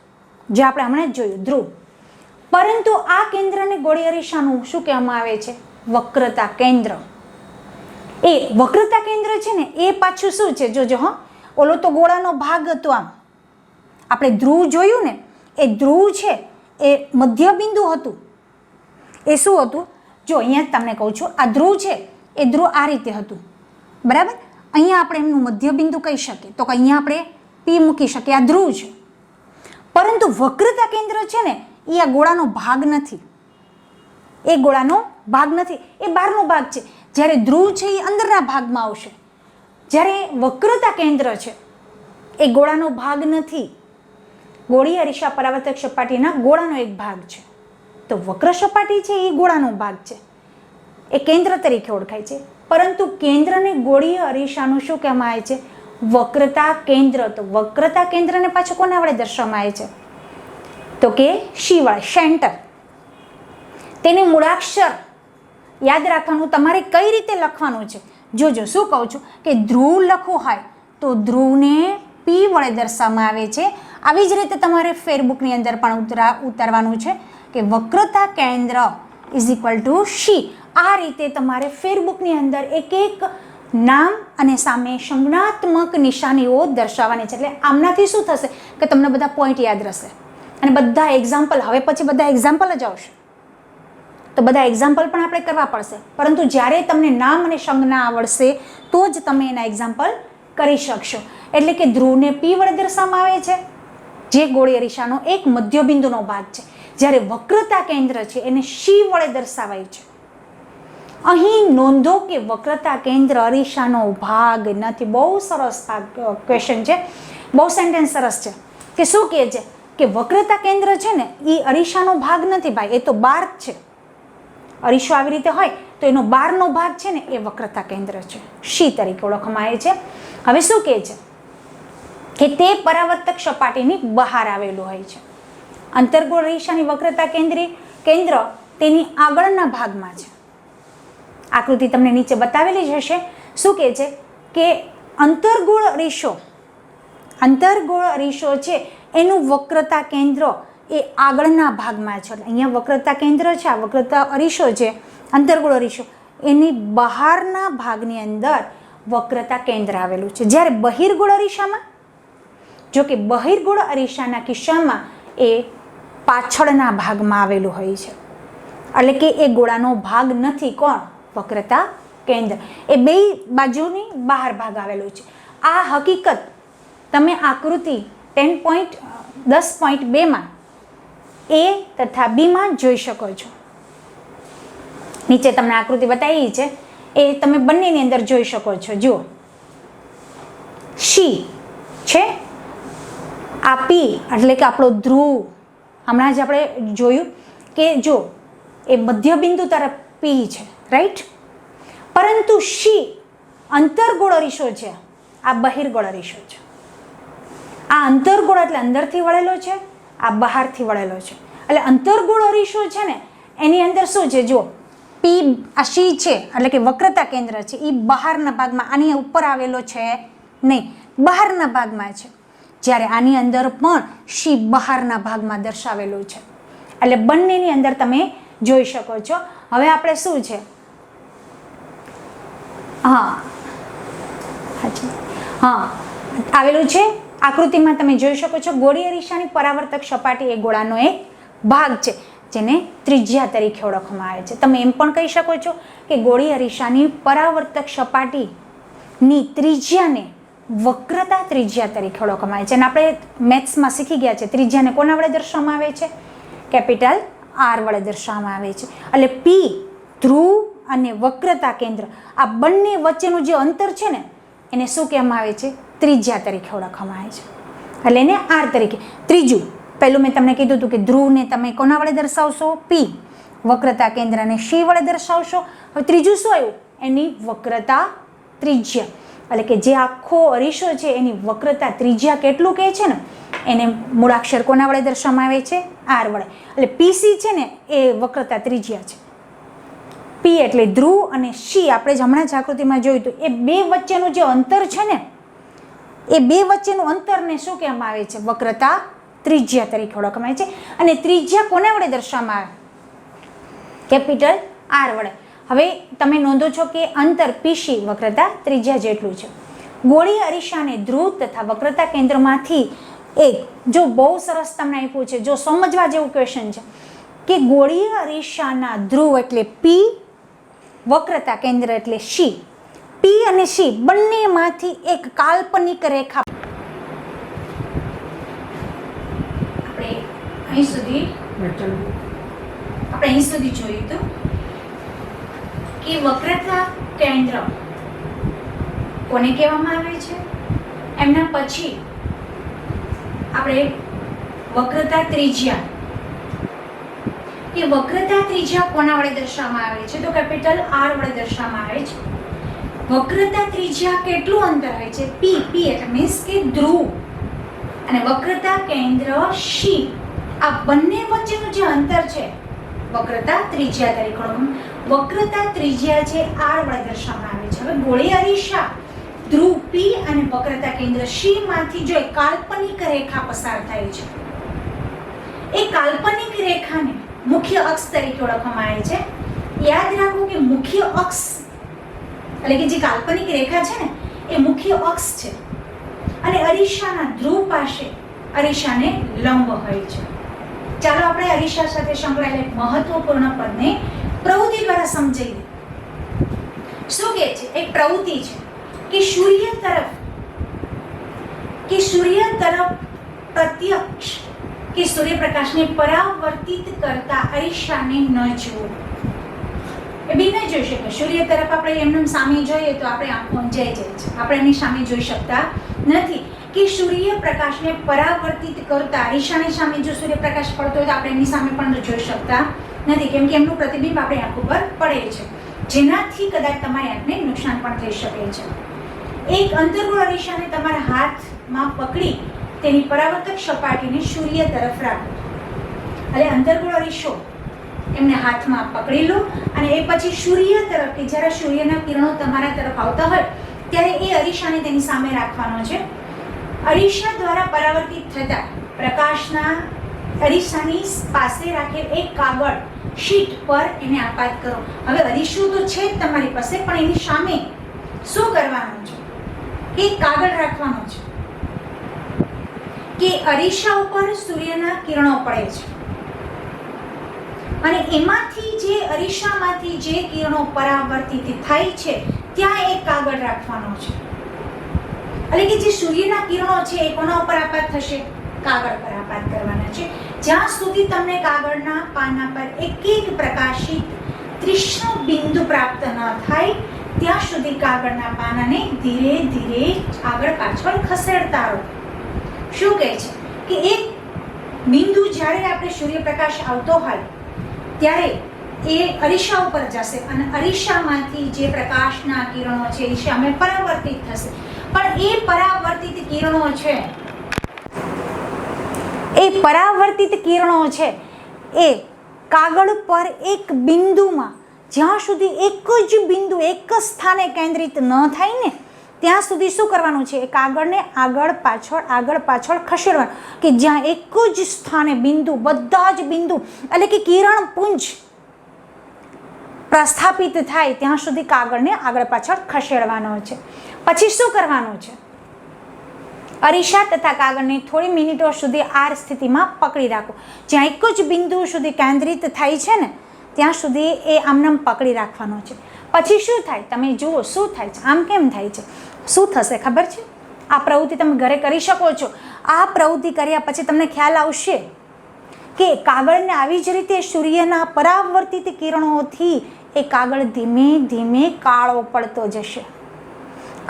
જે આપણે હમણાં જ જોયું, ધ્રુવ. પરંતુ આ કેન્દ્રને ગોળી અરીસાનું શું કહેવામાં આવે છે? વક્રતા કેન્દ્ર. એ વક્રતા કેન્દ્ર છે ને એ પાછું શું છે? જોજો હા, ઓલો તો ગોળાનો ભાગ હતો. આમ આપણે ધ્રુવ જોયું ને, એ ધ્રુવ છે એ મધ્ય બિંદુ હતું. એ શું હતું? જો અહીંયા જ તમને કહું છું, આ ધ્રુવ છે એ ધ્રુવ આ રીતે હતું, બરાબર. અહીંયા આપણે એમનું મધ્ય બિંદુ કહી શકીએ તો કે અહીંયા આપણે P મૂકી શકીએ, આ ધ્રુવ છે. પરંતુ વક્રતા કેન્દ્ર છે ને એ આ ગોળાનો ભાગ નથી. એ ગોળાનો ભાગ નથી, એ બહારનો ભાગ છે. જ્યારે ધ્રુવ છે એ અંદરના ભાગમાં આવશે, જ્યારે વક્રતા કેન્દ્ર છે એ ગોળાનો ભાગ નથી. ગોળી અરીસા પરાવર્તક સપાટીના ગોળાનો એક ભાગ છે. તો વક્ર સપાટી છે એ ગોળાનો ભાગ છે, એ કેન્દ્ર તરીકે ઓળખાય છે. પરંતુ કેન્દ્રને ગોળીય અરીસાનું શું કહેવામાં આવે છે? વક્રતા કેન્દ્ર. તો વક્રતા કેન્દ્રને પાછું કોના વડે દર્શાવવામાં આવે છે? તો કે શી વડે, સેન્ટર. તેની મૂળાક્ષર યાદ રાખવાનું તમારે કઈ રીતે લખવાનું છે. જોજો શું કહું છું કે ધ્રુવ લખવું હોય તો ધ્રુવને પી વડે દર્શાવવામાં આવે છે. આવી જ રીતે તમારે ફેરબુકની અંદર પણ ઉતારવાનું છે કે વક્રતા કેન્દ્ર ઇઝ ઇક્વલ ટુ શી. આ રીતે તમારે ફેરબુકની અંદર એક એક નામ અને સામે સંજ્ઞાત્મક નિશાનીઓ દર્શાવવાની છે. એટલે આમનાથી શું થશે કે તમને બધા પોઈન્ટ યાદ રહેશે અને બધા એક્ઝામ્પલ, હવે પછી બધા એક્ઝામ્પલ જ આવશે તો બધા એક્ઝામ્પલ પણ આપણે કરવા પડશે. પરંતુ જ્યારે તમને નામ અને સંજ્ઞા આવડશે તો જ તમે એના એક્ઝામ્પલ કરી શકશો. એટલે કે ધ્રુવને પી વડે દર્શાવવામાં આવે છે, જે ગોળી અરીસાનો એક મધ્યબિંદુનો ભાગ છે. જ્યારે વક્રતા કેન્દ્ર છે એને શી વડે દર્શાવાય છે. અહીં નોંધો કે વક્રતા કેન્દ્ર અરીસાનો ભાગ નથી. બહુ સરસ ક્વેશ્ચન છે, બહુ સેન્ટેન્સ સરસ છે કે શું કહે છે કે વક્રતા કેન્દ્ર છે ને એ અરીસાનો ભાગ નથી ભાઈ, એ તો બાર છે. અરીસો આવી રીતે હોય તો એનો બારનો ભાગ છે ને એ વક્રતા કેન્દ્ર છે, શી તરીકે ઓળખવામાં આવે છે. હવે શું કહે છે કે તે પરાવર્તક સપાટીની બહાર આવેલું હોય છે. અંતર્ગોળ અરીસાની વક્રતા કેન્દ્ર તેની આગળના ભાગમાં છે. આકૃતિ તમને નીચે બતાવેલી જ હશે. શું કહે છે કે અંતર્ગોળ અરીસો છે એનું વક્રતા કેન્દ્ર એ આગળના ભાગમાં છે. અહીંયા વક્રતા કેન્દ્ર છે, આ વક્રતા અરીસો છે, અંતર્ગોળ અરીસો, એની બહારના ભાગની અંદર વક્રતા કેન્દ્ર આવેલું છે. જ્યારે બહિર્ગોળ અરીસામાં, જો કે બહિર્ગોળ અરીસાના કિસ્સામાં એ પાછળના ભાગમાં આવેલું હોય છે. એટલે કે એ ગોળાનો ભાગ નથી. કોણ? વક્રતા કેન્દ્ર. એ બે બાજુની બહાર ભાગ આવેલો છે. આ હકીકત તમે આકૃતિ 10.2માં એ તથા બીમાં જોઈ શકો છો. નીચે તમને આકૃતિ બતાવી છે એ તમે બંનેની અંદર જોઈ શકો છો. જુઓ, શી છે, આ પી એટલે કે આપણો ધ્રુવ. હમણાં જ આપણે જોયું કે જો એ મધ્યબિંદુ તરફ પી છે, રાઈટ. પરંતુ શી અંતર્ગોળ અરીસો છે, આ બહિર્ગોળ અરીસો છે. આ અંતર્ગોળ એટલે અંદરથી વળેલો છે, આ બહારથી વળેલો છે. એટલે અંતર્ગોળ અરીસો છે ને એની અંદર શું છે, જો પી આ શી છે એટલે કે વક્રતા કેન્દ્ર છે એ બહારના ભાગમાં, આની ઉપર આવેલો છે નહીં, બહારના ભાગમાં છે. જ્યારે આની અંદર પણ શી બહારના ભાગમાં દર્શાવેલું છે. એટલે બંનેની અંદર તમે જોઈ શકો છો. હવે આપણે શું છે, હા આવેલું છે આકૃતિમાં તમે જોઈ શકો છો. ગોળી અરીસાની પરાવર્તક સપાટી એ ગોળાનો એક ભાગ છે જેને ત્રિજ્યા તરીકે ઓળખવામાં આવે છે. તમે એમ પણ કહી શકો છો કે ગોળી અરીસાની પરાવર્તક સપાટીની ત્રિજ્યાને વક્રતા ત્રિજ્યા તરીકે ઓળખવામાં આવે છે. અને આપણે મેથ્સમાં શીખી ગયા છે ત્રિજ્યાને કોના વડે દર્શાવવામાં આવે છે? કેપિટલ આર વડે દર્શાવવામાં આવે છે. એટલે પી, ધ્રુવ અને વક્રતા કેન્દ્ર આ બંને વચ્ચેનું જે અંતર છે ને એને શું કહેવામાં આવે છે? ત્રિજ્યા તરીકે ઓળખવામાં આવે છે. એટલે એને આર તરીકે. ત્રીજું, પહેલું મેં તમને કીધું હતું કે ધ્રુવને તમે કોના વડે દર્શાવશો? પી. વક્રતા કેન્દ્રને શી વડે દર્શાવશો? હવે ત્રીજું શું આવ્યું? એની વક્રતા ત્રિજ્યા. એટલે કે જે આખો અરીસો છે એની વક્રતા ત્રિજ્યા કેટલું કહે છે ને એને મૂળાક્ષર કોના વડે દર્શાવવામાં આવે છે? આર વડે. એટલે પીસી છે ને એ વક્રતા ત્રિજ્યા છે. પી એટલે ધ્રુવ અને શી આપણે જ હમણાં જ આકૃતિમાં જોયું હતું. એ બે વચ્ચેનું જે અંતર છે ને એ બે વચ્ચેનું અંતરને શું કહેવામાં આવે છે? વક્રતા ત્રિજ્યા તરીકે ઓળખવામાં આવે છે. અને ત્રિજ્યા કોના વડે દર્શાવવામાં આવે? કેપિટલ આર વડે. હવે તમે નોંધો છો કે અંતર પીસી વક્રતા ત્રિજ્યા જેટલું છે. ગોળી અરીસાને ધ્રુવ તથા વક્રતા કેન્દ્રમાંથી એક, જો બહુ સરસ તમને આપ્યું છે, જો સમજવા જેવું ક્વેશ્ચન છે કે ગોળી અરીસાના ધ્રુવ એટલે પી, વક્રતા કેન્દ્ર એટલે શી. પી અને શી બંનેમાંથી એક કાલ્પનિક રેખા આપણે અહીં સુધી જોયું હતું કે વક્રતા કેન્દ્ર કોને કહેવામાં આવે છે. એમના પછી આપણે વક્રતા ત્રિજ્યા, કે વક્રતા ત્રિજ્યા કોના વડે દર્શાવવામાં આવે છે? તો કેપિટલ આર વડે દર્શાવવામાં આવે છે. વક્રતા ત્રિજ્યા કેટલું અંતર હોય છે? પી. પી એટલે મીન્સ કે ધ્રુવ અને વક્રતા કેન્દ્ર સી, આ બંને વચ્ચેનું જે અંતર છે વક્રતા ત્રિજ્યા તરીકે ઓળખવામાં. વક્રતા ત્રિજ્યા જે આર વડે દર્શાવવામાં આવે છે. હવે ગોળી અરીસા ધ્રુવ પી અને વક્રતા કેન્દ્ર સી માંથી જો એક કાલ્પનિક રેખા પસાર થાય છે, એ કાલ્પનિક રેખાને મુખ્ય અક્ષ તરીકે ઓળખવામાં આવે છે. યાદ રાખો કે મુખ્ય અક્ષ એટલે કે જે કાલ્પનિક રેખા છે ને એ મુખ્ય અક્ષ છે અને અરીસાના ધ્રુવ પાસે અરીસાને લંબ હોય છે. ચાલો આપણે અરીસા સાથે સંકળાયેલા એક મહત્વપૂર્ણ પદને પ્રવૃત્તિ દ્વારા સમજાવીએ. શું કહે છે? એક પ્રવૃત્તિ છે કે સૂર્ય તરફ પ્રત્યક્ષ કે સૂર્યપ્રકાશને પરાવર્તિત કરતા અરીસાને ન જુઓ. એ બી ન જોઈ શકે. સૂર્ય તરફ આપણે એમને સામે જોઈએ તો આપણે આંખો અંજાઈ જાય છે, આપણે એની સામે જોઈ શકતા નથી. કે સૂર્યપ્રકાશને પરાવર્તિત કરતા અરીસાની સામે જો સૂર્યપ્રકાશ પડતો હોય તો આપણે એની સામે પણ જોઈ શકતા નથી, કેમ કે એમનું પ્રતિબિંબ આપણી આંખો પર પડે છે, જેનાથી કદાચ તમારી આંખને નુકસાન પણ થઈ શકે છે. એક અંતર્ગોળ અરીસાને તમારા હાથમાં પકડી તેની પરાવર્તક સપાટીને સૂર્ય તરફ રાખો. એટલે અંતર્ગોળ અરીસો એમને હાથમાં પકડી લો અને એ પછી સૂર્ય તરફ, કે જ્યારે સૂર્યના કિરણો તમારા તરફ આવતા હોય ત્યારે એ અરીસાને તેની સામે રાખવાનો છે. અરીસા દ્વારા પરાવર્તિત થતા પ્રકાશના અરીસાની પાસે રાખેલ એક કાગળ શીટ પર એને આપાત કરો. હવે અરીસું તો છે જ તમારી પાસે, પણ એની સામે શું કરવાનું છે? કે કાગળ રાખવાનો છે કે અરીસા ઉપર સૂર્યના કિરણો પડે છે અને એમાંથી જે અરીસામાંથી જે કિરણો પરાવર્તિત થાય છે ત્યાં એક કાગળ રાખવાનો છે. એટલે કે જે સૂર્યના કિરણો છે એ કોના ઉપર આપાત થશે? કાગળ પર આપાત કરવાના છે. જ્યાં સુધી તમને કાગળના પાના પર એક એક પ્રકાશિત તીક્ષ્ણ બિંદુ પ્રાપ્ત ન થાય ત્યાં સુધી કાગળના પાનાને ધીરે ધીરે આગળ પાછળ ખસેડતા રહો. શું કહે છે કે એક બિંદુ જ્યારે આપણે સૂર્યપ્રકાશ આવતો હોય ત્યારે એ અરીસા ઉપર જશે અને અરીસામાંથી જે પ્રકાશના કિરણો છે એ સામે પરાવર્તિત થશે. પણ એ પરાવર્તિત કિરણો છે એ કાગળ પર એક બિંદુમાં, જ્યાં સુધી એક જ બિંદુ એક જ સ્થાને કેન્દ્રિત ન થાય ને ત્યાં સુધી શું કરવાનું છે? એ કાગળને આગળ પાછળ ખસેડવાનું, કે જ્યાં એક જ સ્થાને બિંદુ, બધા જ બિંદુ એટલે કે કિરણ પુંજ પ્રસ્થાપિત થાય ત્યાં સુધી કાગળને આગળ પાછળ ખસેડવાનો છે. પછી શું કરવાનું છે? અરીસા તથા કાગળને થોડી મિનિટો સુધી આ સ્થિતિમાં પકડી રાખો. જ્યાં એક જ બિંદુ સુધી કેન્દ્રિત થાય છે ને ત્યાં સુધી એ આમનામ પકડી રાખવાનો છે. પછી શું થાય? તમે જુઓ શું થાય છે. આમ કેમ થાય છે? શું થશે ખબર છે? આ પ્રવૃત્તિ તમે ઘરે કરી શકો છો. આ પ્રવૃત્તિ કર્યા પછી તમને ખ્યાલ આવશે કે કાગળને આવી જ રીતે સૂર્યના પરાવર્તિત કિરણોથી એ કાગળ ધીમે ધીમે કાળો પડતો જશે.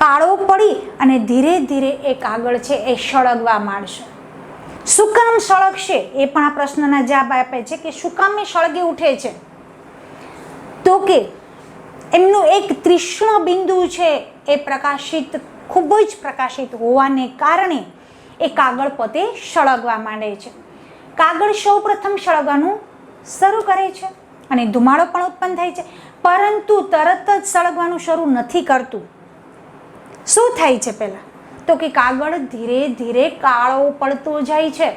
કાળો પડી અને ધીરે ધીરે એ કાગળ છે એ સળગવા માંડશે. શું કામ સળગશે એ પણ આ પ્રશ્નના જવાબ આપે છે કે શું કામ એ સળગી ઉઠે છે? તો કે એમનું એક તીક્ષ્ણ બિંદુ છે એ ખૂબ જ પ્રકાશિત હોવાને કારણે એ કાગળ પોતે સળગવા માંડે છે. કાગળ સૌ પ્રથમ સળગવાનું શરૂ કરે છે અને ધુમાડો પણ ઉત્પન્ન થાય છે, પરંતુ તરત જ સળગવાનું શરૂ નથી કરતું. શું થાય છે પહેલા? તો કે કાગળ ધીરે ધીરે કાળો પડતો જાય છે.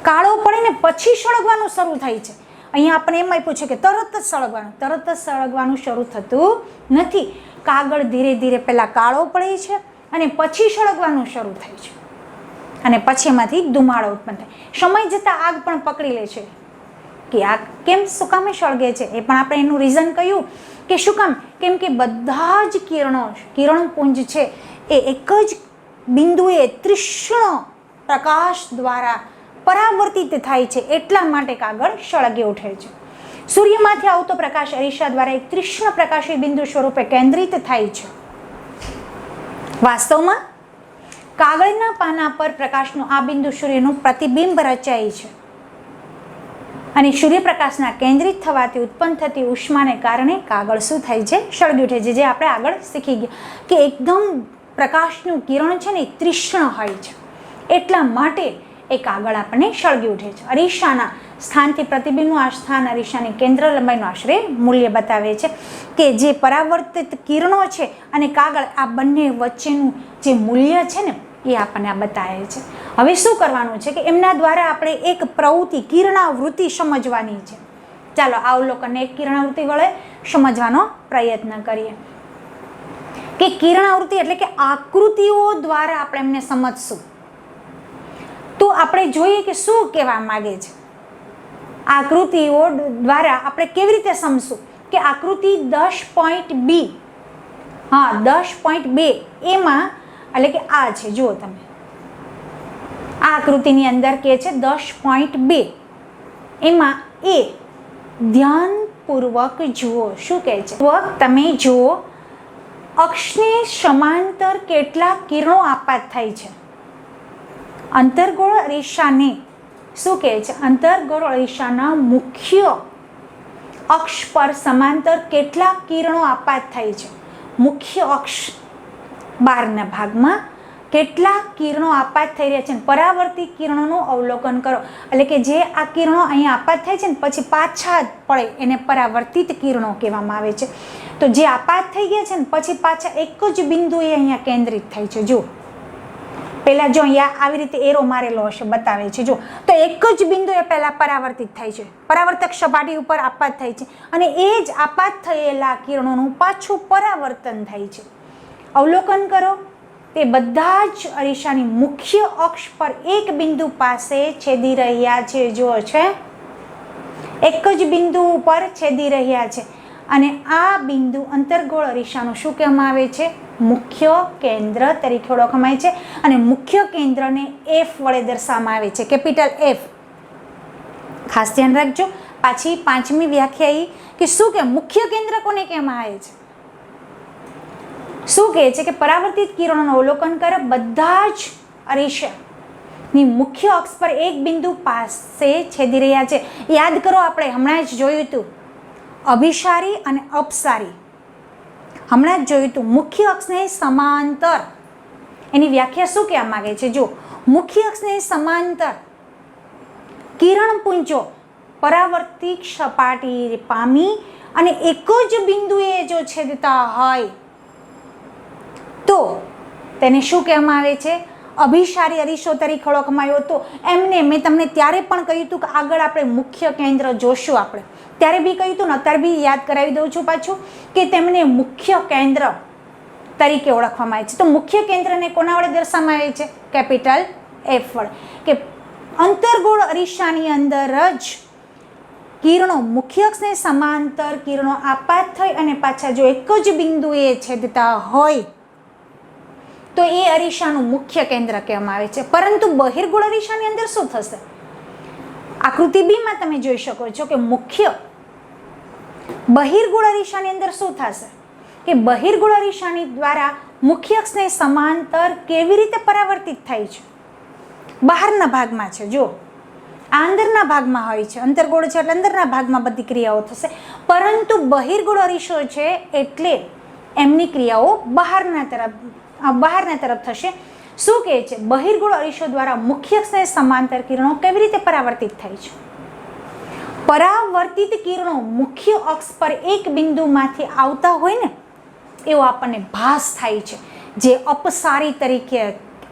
કાળો પડીને પછી સળગવાનું શરૂ થાય છે. અહીંયા આપણે એમ આપ્યું છે કે તરત જ સળગવાનું શરૂ થતું નથી. કાગળ ધીરે ધીરે પહેલા કાળો પડે છે અને પછી સળગવાનું શરૂ થાય છે અને પછી એમાંથી ધુમાડો ઉત્પન્ન થાય. સમય જતાં આગ પણ પકડી લે છે કે આગ શું કામે સળગે છે. એ પણ આપણે એનું રીઝન કહ્યું કે શું કામ? કેમ કે બધા જ કિરણપુંજ છે એ એક જ બિંદુએ તીક્ષ્ણ પ્રકાશ દ્વારા પરાવર્તિત થાય છે, એટલા માટે કાગળ સળગી ઉઠે છે. સૂર્યમાંથી આવતો પ્રકાશ અરીસા દ્વારા એક તીક્ષ્ણ પ્રકાશી બિંદુ સ્વરૂપે કેન્દ્રિત થાય છે. વાસ્તવમાં કાગળના પાના પર પ્રકાશનું આ બિંદુ સૂર્યનું પ્રતિબિંબ રચાય છે. અને સૂર્યપ્રકાશના કેન્દ્રિત થવાથી ઉત્પન્ન થતી ઉષ્માને કારણે કાગળ શું થાય છે? સળગી ઉઠે છે. જે આપણે આગળ શીખી ગયા કે એકદમ પ્રકાશનું કિરણ છે ને તીક્ષ્ણ હોય છે, એટલા માટે એ કાગળ આપણને સળગી ઉઠે છે. અરીસાના સ્થાનથી પ્રતિબિંબનું આ સ્થાન અરીસાની કેન્દ્ર લંબાઈનું આશરે મૂલ્ય બતાવે છે કે જે પરાવર્તિત કિરણો છે અને કાગળ આ બંને વચ્ચેનું જે મૂલ્ય છે ને એ આપણને આ બતાવે છે. હવે શું કરવાનું છે કે એમના દ્વારા આપણે એક પ્રવૃત્તિ કિરણાવૃત્તિ સમજવાની છે. ચાલો આ અવલોકનને એક કિરણાવૃત્તિ વડે સમજવાનો પ્રયત્ન કરીએ કે કિરણાવૃત્તિ એટલે કે આકૃતિઓ દ્વારા આપણે એમને સમજશું તો આપણે જોઈએ કે શું કહેવા માંગે છે. આકૃતિઓ દ્વારા આપણે કેવી રીતે સમજશું કે આકૃતિ 10.2 10.2 એમાં એટલે કે આ છે, જુઓ તમે આ આકૃતિની અંદર કે છે 10.2 એમાં એ ધ્યાનપૂર્વક જુઓ શું કહે છે. તમે જુઓ અક્ષને સમાંતર કેટલા કિરણો આપાત થાય છે. અંતર્ગોળ અરીસાને શું કહે છે? અંતર્ગોળ અરીસાના મુખ્ય અક્ષ પર સમાંતર કેટલા કિરણો આપાત થાય છે. મુખ્ય અક્ષ બહારના ભાગમાં કેટલા કિરણો આપાત થઈ રહ્યા છે. પરાવર્તિત કિરણોનું અવલોકન કરો એટલે કે જે આ કિરણો અહીંયા આપાત થાય છે ને પછી પાછા પડે એને પરાવર્તિત કિરણો કહેવામાં આવે છે. તો જે આપાત થઈ ગયા છે ને પછી પાછા એક જ બિંદુએ અહીંયા કેન્દ્રિત થાય છે. જો પહેલા જો અહીંયા આવી રીતે એરો મારેલો હશે બતાવે છે, જો તો એક જ બિંદુએ પહેલા પરાવર્તિત થાય છે, પરાવર્તક સપાટી ઉપર આપાત થાય છે અને એ જ આપાત થયેલા કિરણોનું પાછું પરાવર્તન થાય છે. અવલોકન કરો, તે બધા જ અરીસાની મુખ્ય અક્ષ પર એક બિંદુ પાસે છેદી રહ્યા છે. જો છે એક જ બિંદુ ઉપર છેદી રહ્યા છે અને આ બિંદુ અંતર્ગોળ અરીસાનું શું કહેવામાં આવે છે? મુખ્ય કેન્દ્ર તરીકે ઓળખવામાં આવે છે અને મુખ્ય કેન્દ્રને F વડે દર્શાવવામાં આવે છે, કેપિટલ F. ખાસ ધ્યાન રાખજો. પાછી પાંચમી વ્યાખ્યા કે શું કે મુખ્ય કેન્દ્ર કોને કહેવામાં આવે છે? શું કહે છે કે પરાવર્તિત કિરણોનું અવલોકન કરે બધા જ અરીસાની મુખ્ય અક્ષ પર એક બિંદુ પાસે છેદી રહ્યા છે. યાદ કરો, આપણે હમણાં જ જોયું હતું અભિસારી અને અપસારી. હમણાં જ જોયું હતું મુખ્ય અક્ષને સમાંતર. એની વ્યાખ્યા શું કહેવા માંગે છે? જો મુખ્ય અક્ષને સમાંતર કિરણપુંજો પરાવર્તિત સપાટી પામી અને એક જ બિંદુએ જો છેદતા હોય તો તેને શું કહેવામાં આવે છે? અભિસારી અરીસો તરીકે ઓળખવામાં આવ્યો હતો. એમને મેં તમને ત્યારે પણ કહ્યું હતું કે આગળ આપણે મુખ્ય કેન્દ્ર જોશું. આપણે ત્યારે બી કહ્યું હતું ને અત્યારે બી યાદ કરાવી દઉં છું પાછું કે તેમને મુખ્ય કેન્દ્ર તરીકે ઓળખવામાં આવે છે. તો મુખ્ય કેન્દ્રને કોના વડે દર્શાવવામાં આવે છે? કેપિટલ F વડે. કે અંતર્ગોળ અરીસાની અંદર જ કિરણો મુખ્ય અક્ષને સમાંતર કિરણો આપાત થઈ અને પાછા જો એક જ બિંદુએ છેદતા હોય તો એ અરીસાનું મુખ્ય કેન્દ્ર કહેવામાં આવે છે. પરંતુ બહિર્ગોળ અરીસાની અંદર શું થશે? આકૃતિ B માં તમે જોઈ શકો છો કે મુખ્ય બહિર્ગોળ અરીસાની અંદર શું થશે કે બહિર્ગોળ અરીસાની દ્વારા મુખ્ય અક્ષને સમાંતર કેવી રીતે પરાવર્તિત થાય છે? બહારના ભાગમાં છે, જો આ અંદરના ભાગમાં હોય છે, અંતર્ગોળ છે એટલે અંદરના ભાગમાં બધી ક્રિયાઓ થશે. પરંતુ બહિર્ગોળ અરીસો છે એટલે એમની ક્રિયાઓ બહારના તરફ થશે. શું કહે છે? બહિર્ગોળ અરીસો દ્વારા મુખ્ય અક્ષને સમાંતર કિરણો કેવી રીતે પરાવર્તિત થાય છે? પરાવર્તિત કિરણો મુખ્ય અક્ષ પર એક બિંદુમાંથી આવતા હોય ને એવો આપણને ભાસ થાય છે, જે અપસારી તરીકે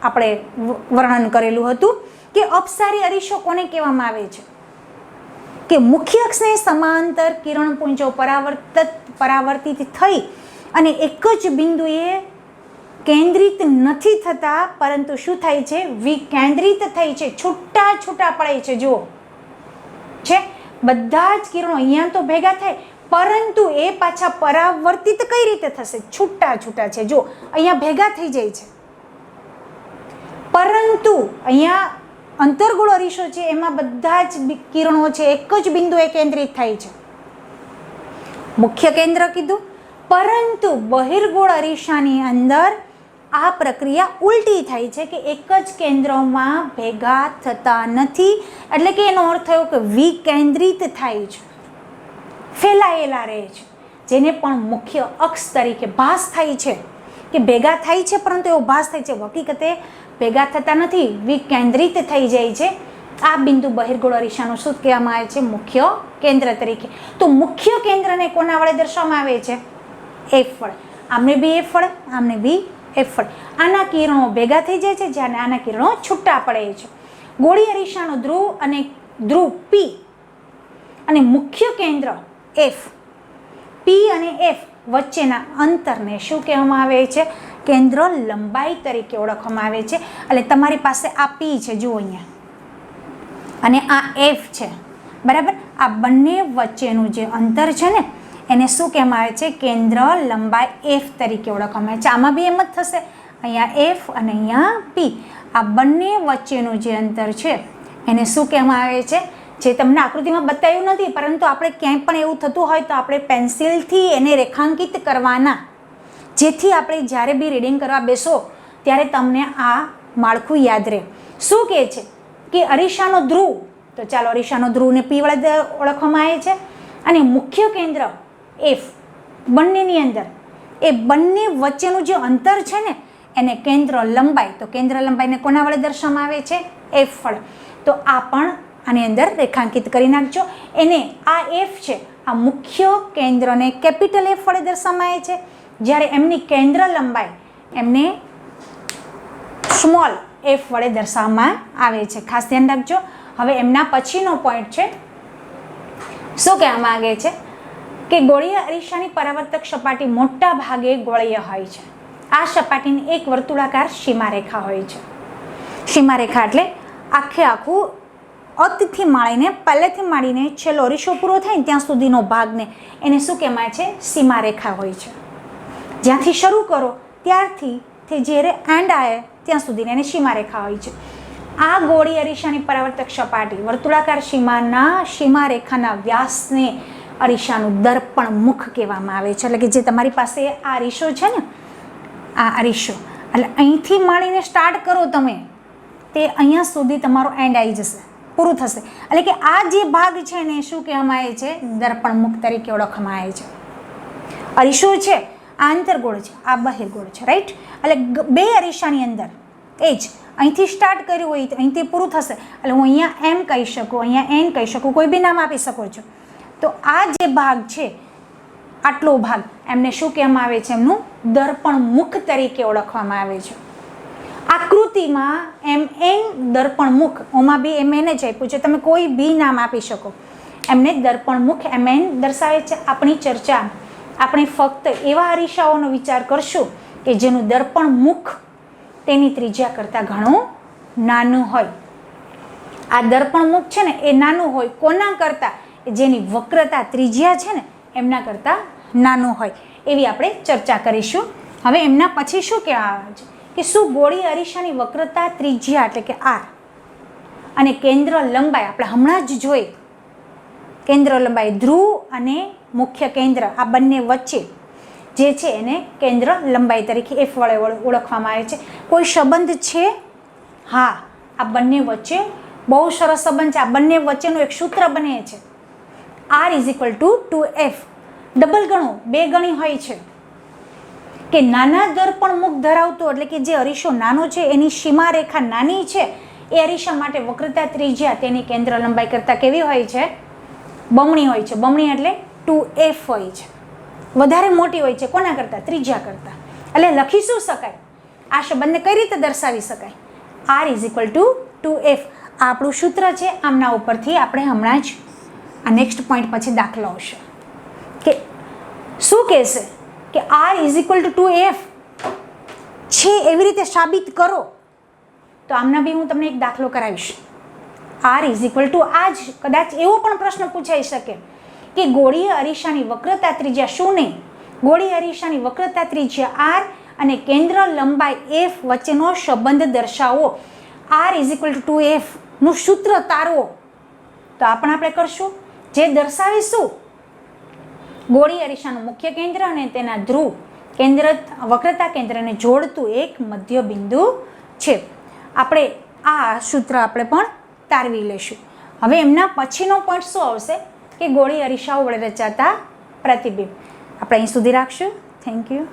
આપણે વર્ણન કરેલું હતું કે અપસારી અરીસો કોને કહેવામાં આવે છે? કે મુખ્ય અક્ષને સમાંતર કિરણપુંજો પરાવર્તિત થઈ અને એક જ બિંદુએ કેન્દ્રિત નથી થતા, પરંતુ શું થાય છે? વિકેન્દ્રિત થઈ છે, છૂટા છૂટા પડે છે. જુઓ છે બધા જ કિરણો અહીંયા તો ભેગા થાય પરંતુ એ પાછા પરાવર્તિત કઈ રીતે થશે? છૂટા છૂટા છે. જો અહીંયા ભેગા થઈ જાય છે પરંતુ અહીંયા અંતર્ગોળ અરીસો છે એમાં બધા જ કિરણો છે એક જ બિંદુએ કેન્દ્રિત થાય છે, મુખ્ય કેન્દ્ર કીધું. પરંતુ બહિર્ગોળ અરીસાની અંદર આ પ્રક્રિયા ઉલટી થાય છે કે એક જ કેન્દ્રમાં ભેગા થતા નથી, એટલે કે એનો અર્થ થયો કે વિકેન્દ્રિત થાય છે, ફેલાયેલા રહે છે, જેને પણ મુખ્ય અક્ષ તરીકે ભાસ થાય છે કે ભેગા થાય છે, પરંતુ એવો ભાસ થાય છે, હકીકતે ભેગા થતા નથી, વિકેન્દ્રિત થઈ જાય છે. આ બિંદુ બહિર્ગોળ અરીસાનું શું કહેવામાં આવે છે? મુખ્ય કેન્દ્ર તરીકે. તો મુખ્ય કેન્દ્રને કોના વડે દર્શાવવામાં આવે છે? એફ વડે. આમને બી એફ વડે, આમને બી એફ વડે. આના કિરણો ભેગા થઈ જાય છે, જ્યારે આના કિરણો છૂટા પડે છે. ગોળી અરીસાનો ધ્રુવ અને ધ્રુવ પી અને મુખ્ય કેન્દ્ર એફ, પી અને એફ વચ્ચેના અંતરને શું કહેવામાં આવે છે? કેન્દ્ર લંબાઈ તરીકે ઓળખવામાં આવે છે. એટલે તમારી પાસે આ પી છે, જુઓ અહીંયા, અને આ એફ છે, બરાબર. આ બંને વચ્ચેનું જે અંતર છે ને, એને શું કહેવામાં આવે છે? કેન્દ્ર લંબાઈ એફ તરીકે ઓળખવામાં આવે છે. આમાં બી એમ જ થશે, અહીંયા એફ અને અહીંયા પી. આ બંને વચ્ચેનું જે અંતર છે એને શું કહેવામાં આવે છે? જે તમને આકૃતિમાં બતાવ્યું નથી, પરંતુ આપણે ક્યાંય પણ એવું થતું હોય તો આપણે પેન્સિલથી એને રેખાંકિત કરવાના, જેથી આપણે જ્યારે બી રીડિંગ કરવા બેસો ત્યારે તમને આ માળખું યાદ રહે. શું કહે છે કે અરીસાનો ધ્રુવ, તો ચાલો અરીસાનો ધ્રુવને પી વડે ઓળખવામાં આવે છે, અને મુખ્ય કેન્દ્ર એફ, બંનેની અંદર એ બંને વચ્ચેનું જે અંતર છે ને એને કેન્દ્ર લંબાઈ, તો કેન્દ્ર લંબાઈને કોના વડે દર્શાવવામાં આવે છે? એફ વડે. તો આ પણ આની અંદર રેખાંકિત કરી નાખજો. એને આ એફ છે, આ મુખ્ય કેન્દ્રને કેપિટલ એફ વડે દર્શાવવામાં આવે છે, જ્યારે એમની કેન્દ્ર લંબાઈ એમને સ્મોલ એફ વડે દર્શાવવામાં આવે છે. ખાસ ધ્યાન રાખજો. હવે એમના પછીનો પોઈન્ટ છે, શું કહેવા માંગે છે કે ગોળીય અરીસાની પરાવર્તક સપાટી મોટા ભાગે ગોળીય હોય છે. આ સપાટીની એક વર્તુળાકાર સીમારેખા હોય છે. સીમારેખા એટલે આખે આખું અત્થી માંડીને, પહેલેથી માંડીને છેલ્લો અરીસો પૂરો થાય ને ત્યાં સુધીનો ભાગને એને શું કહેવાય છે? સીમારેખા હોય છે. જ્યાંથી શરૂ કરો ત્યારથી તે જ્યારે એન્ડ આવે ત્યાં સુધી એને સીમારેખા હોય છે. આ ગોળી અરીસાની પરાવર્તક સપાટી વર્તુળાકાર સીમારેખાના વ્યાસને અરીસાનું દર્પણ મુખ કહેવામાં આવે છે. એટલે કે જે તમારી પાસે આ અરીસો છે ને, આ અરીસો, એટલે અહીંથી માંડીને સ્ટાર્ટ કરો તમે, તે અહીંયા સુધી તમારો એન્ડ આવી જશે, પૂરું થશે. એટલે કે આ જે ભાગ છે ને શું કહેવામાં આવે છે? દર્પણ મુખ તરીકે ઓળખવામાં આવે છે. અરીસો છે આ અંતર્ગોળ છે, આ બહિર્ગોળ છે, રાઈટ. એટલે બે અરીસાની અંદર એ જ અહીંથી સ્ટાર્ટ કર્યું હોય તો અહીંથી પૂરું થશે. એટલે હું અહીંયા એમ કહી શકું, અહીંયા એન કહી શકું, કોઈ બી નામ આપી શકો છો. તો આ જે ભાગ છે, આટલો ભાગ, એમને શું કહેવામાં આવે છે? એમનું દર્પણ મુખ તરીકે ઓળખવામાં આવે છે. આકૃતિમાં એમ એન દર્પણ મુખ, ઓમાં બી એમ એન જ આપ્યું છે, તમે કોઈ બી નામ આપી શકો. એમને દર્પણ મુખ એમ એન દર્શાવે છે. આપણી ચર્ચા આપણે ફક્ત એવા અરીસાઓનો વિચાર કરશું કે જેનું દર્પણ મુખ તેની ત્રિજ્યા કરતાં ઘણું નાનું હોય. આ દર્પણ મુખ છે ને એ નાનું હોય, કોના કરતાં? જેની વક્રતા ત્રિજ્યા છે ને એમના કરતાં નાનું હોય, એવી આપણે ચર્ચા કરીશું. હવે એમના પછી શું કહેવા આવે છે કે શું ગોળી અરીસાની વક્રતા ત્રિજ્યા એટલે કે આર અને કેન્દ્ર લંબાઈ, આપણે હમણાં જ જોઈ કેન્દ્ર લંબાઈ, ધ્રુવ અને મુખ્ય કેન્દ્ર આ બંને વચ્ચે જે છે એને કેન્દ્ર લંબાઈ તરીકે એફ વડે ઓળખવામાં આવે છે. કોઈ સંબંધ છે? હા, આ બંને વચ્ચે બહુ સરસ સંબંધ છે. આ બંને વચ્ચેનું એક સૂત્ર બને છે, R = 2F. ડબલ ગણું, બે ગણી હોય છે કે નાના દર્પણ મુખ ધરાવતો, એટલે કે જે અરીસો નાનો છે એની સીમારેખા નાની છે, એ અરીસા માટે વક્રતા ત્રિજ્યા તેની કેન્દ્ર લંબાઈ કરતાં કેવી હોય છે? બમણી હોય છે. બમણી એટલે 2F હોય છે, વધારે મોટી હોય છે. કોના કરતાં? ત્રિજ્યા કરતાં. એટલે લખી શું શકાય? આ સંબંધને કઈ રીતે દર્શાવી શકાય? R = 2F. આ આપણું સૂત્ર છે. આમના ઉપરથી આપણે હમણાં જ આ નેક્સ્ટ પોઈન્ટ પછી દાખલો આવશે કે શું કહેશે કે R = 2F છે, એવી રીતે સાબિત કરો. તો આમના બી હું તમને એક દાખલો કરાવીશ. R = આ જ કદાચ એવો પણ પ્રશ્ન પૂછાઈ શકે કે ગોળીય અરીસાની વક્રતા ત્રિજ્યા શું નહીં, ગોળીય અરીસાની વક્રતા ત્રિજ્યા R અને કેન્દ્ર લંબાઈ F વચ્ચેનો સંબંધ દર્શાવો. R = 2F નું સૂત્ર તારવો. તો આ પણ આપણે કરશું, જે દર્શાવીશું ગોળી અરીસાનું મુખ્ય કેન્દ્ર અને તેના ધ્રુવ વક્રતા કેન્દ્રને જોડતું એક મધ્ય બિંદુ છે. આપણે આ સૂત્ર આપણે પણ તારવી લઈશું. હવે એમના પછીનો પોઈન્ટ શું આવશે કે ગોળી અરીસાઓ વડે રચાતા પ્રતિબિંબ. આપણે અહીં સુધી રાખશું. Thank you.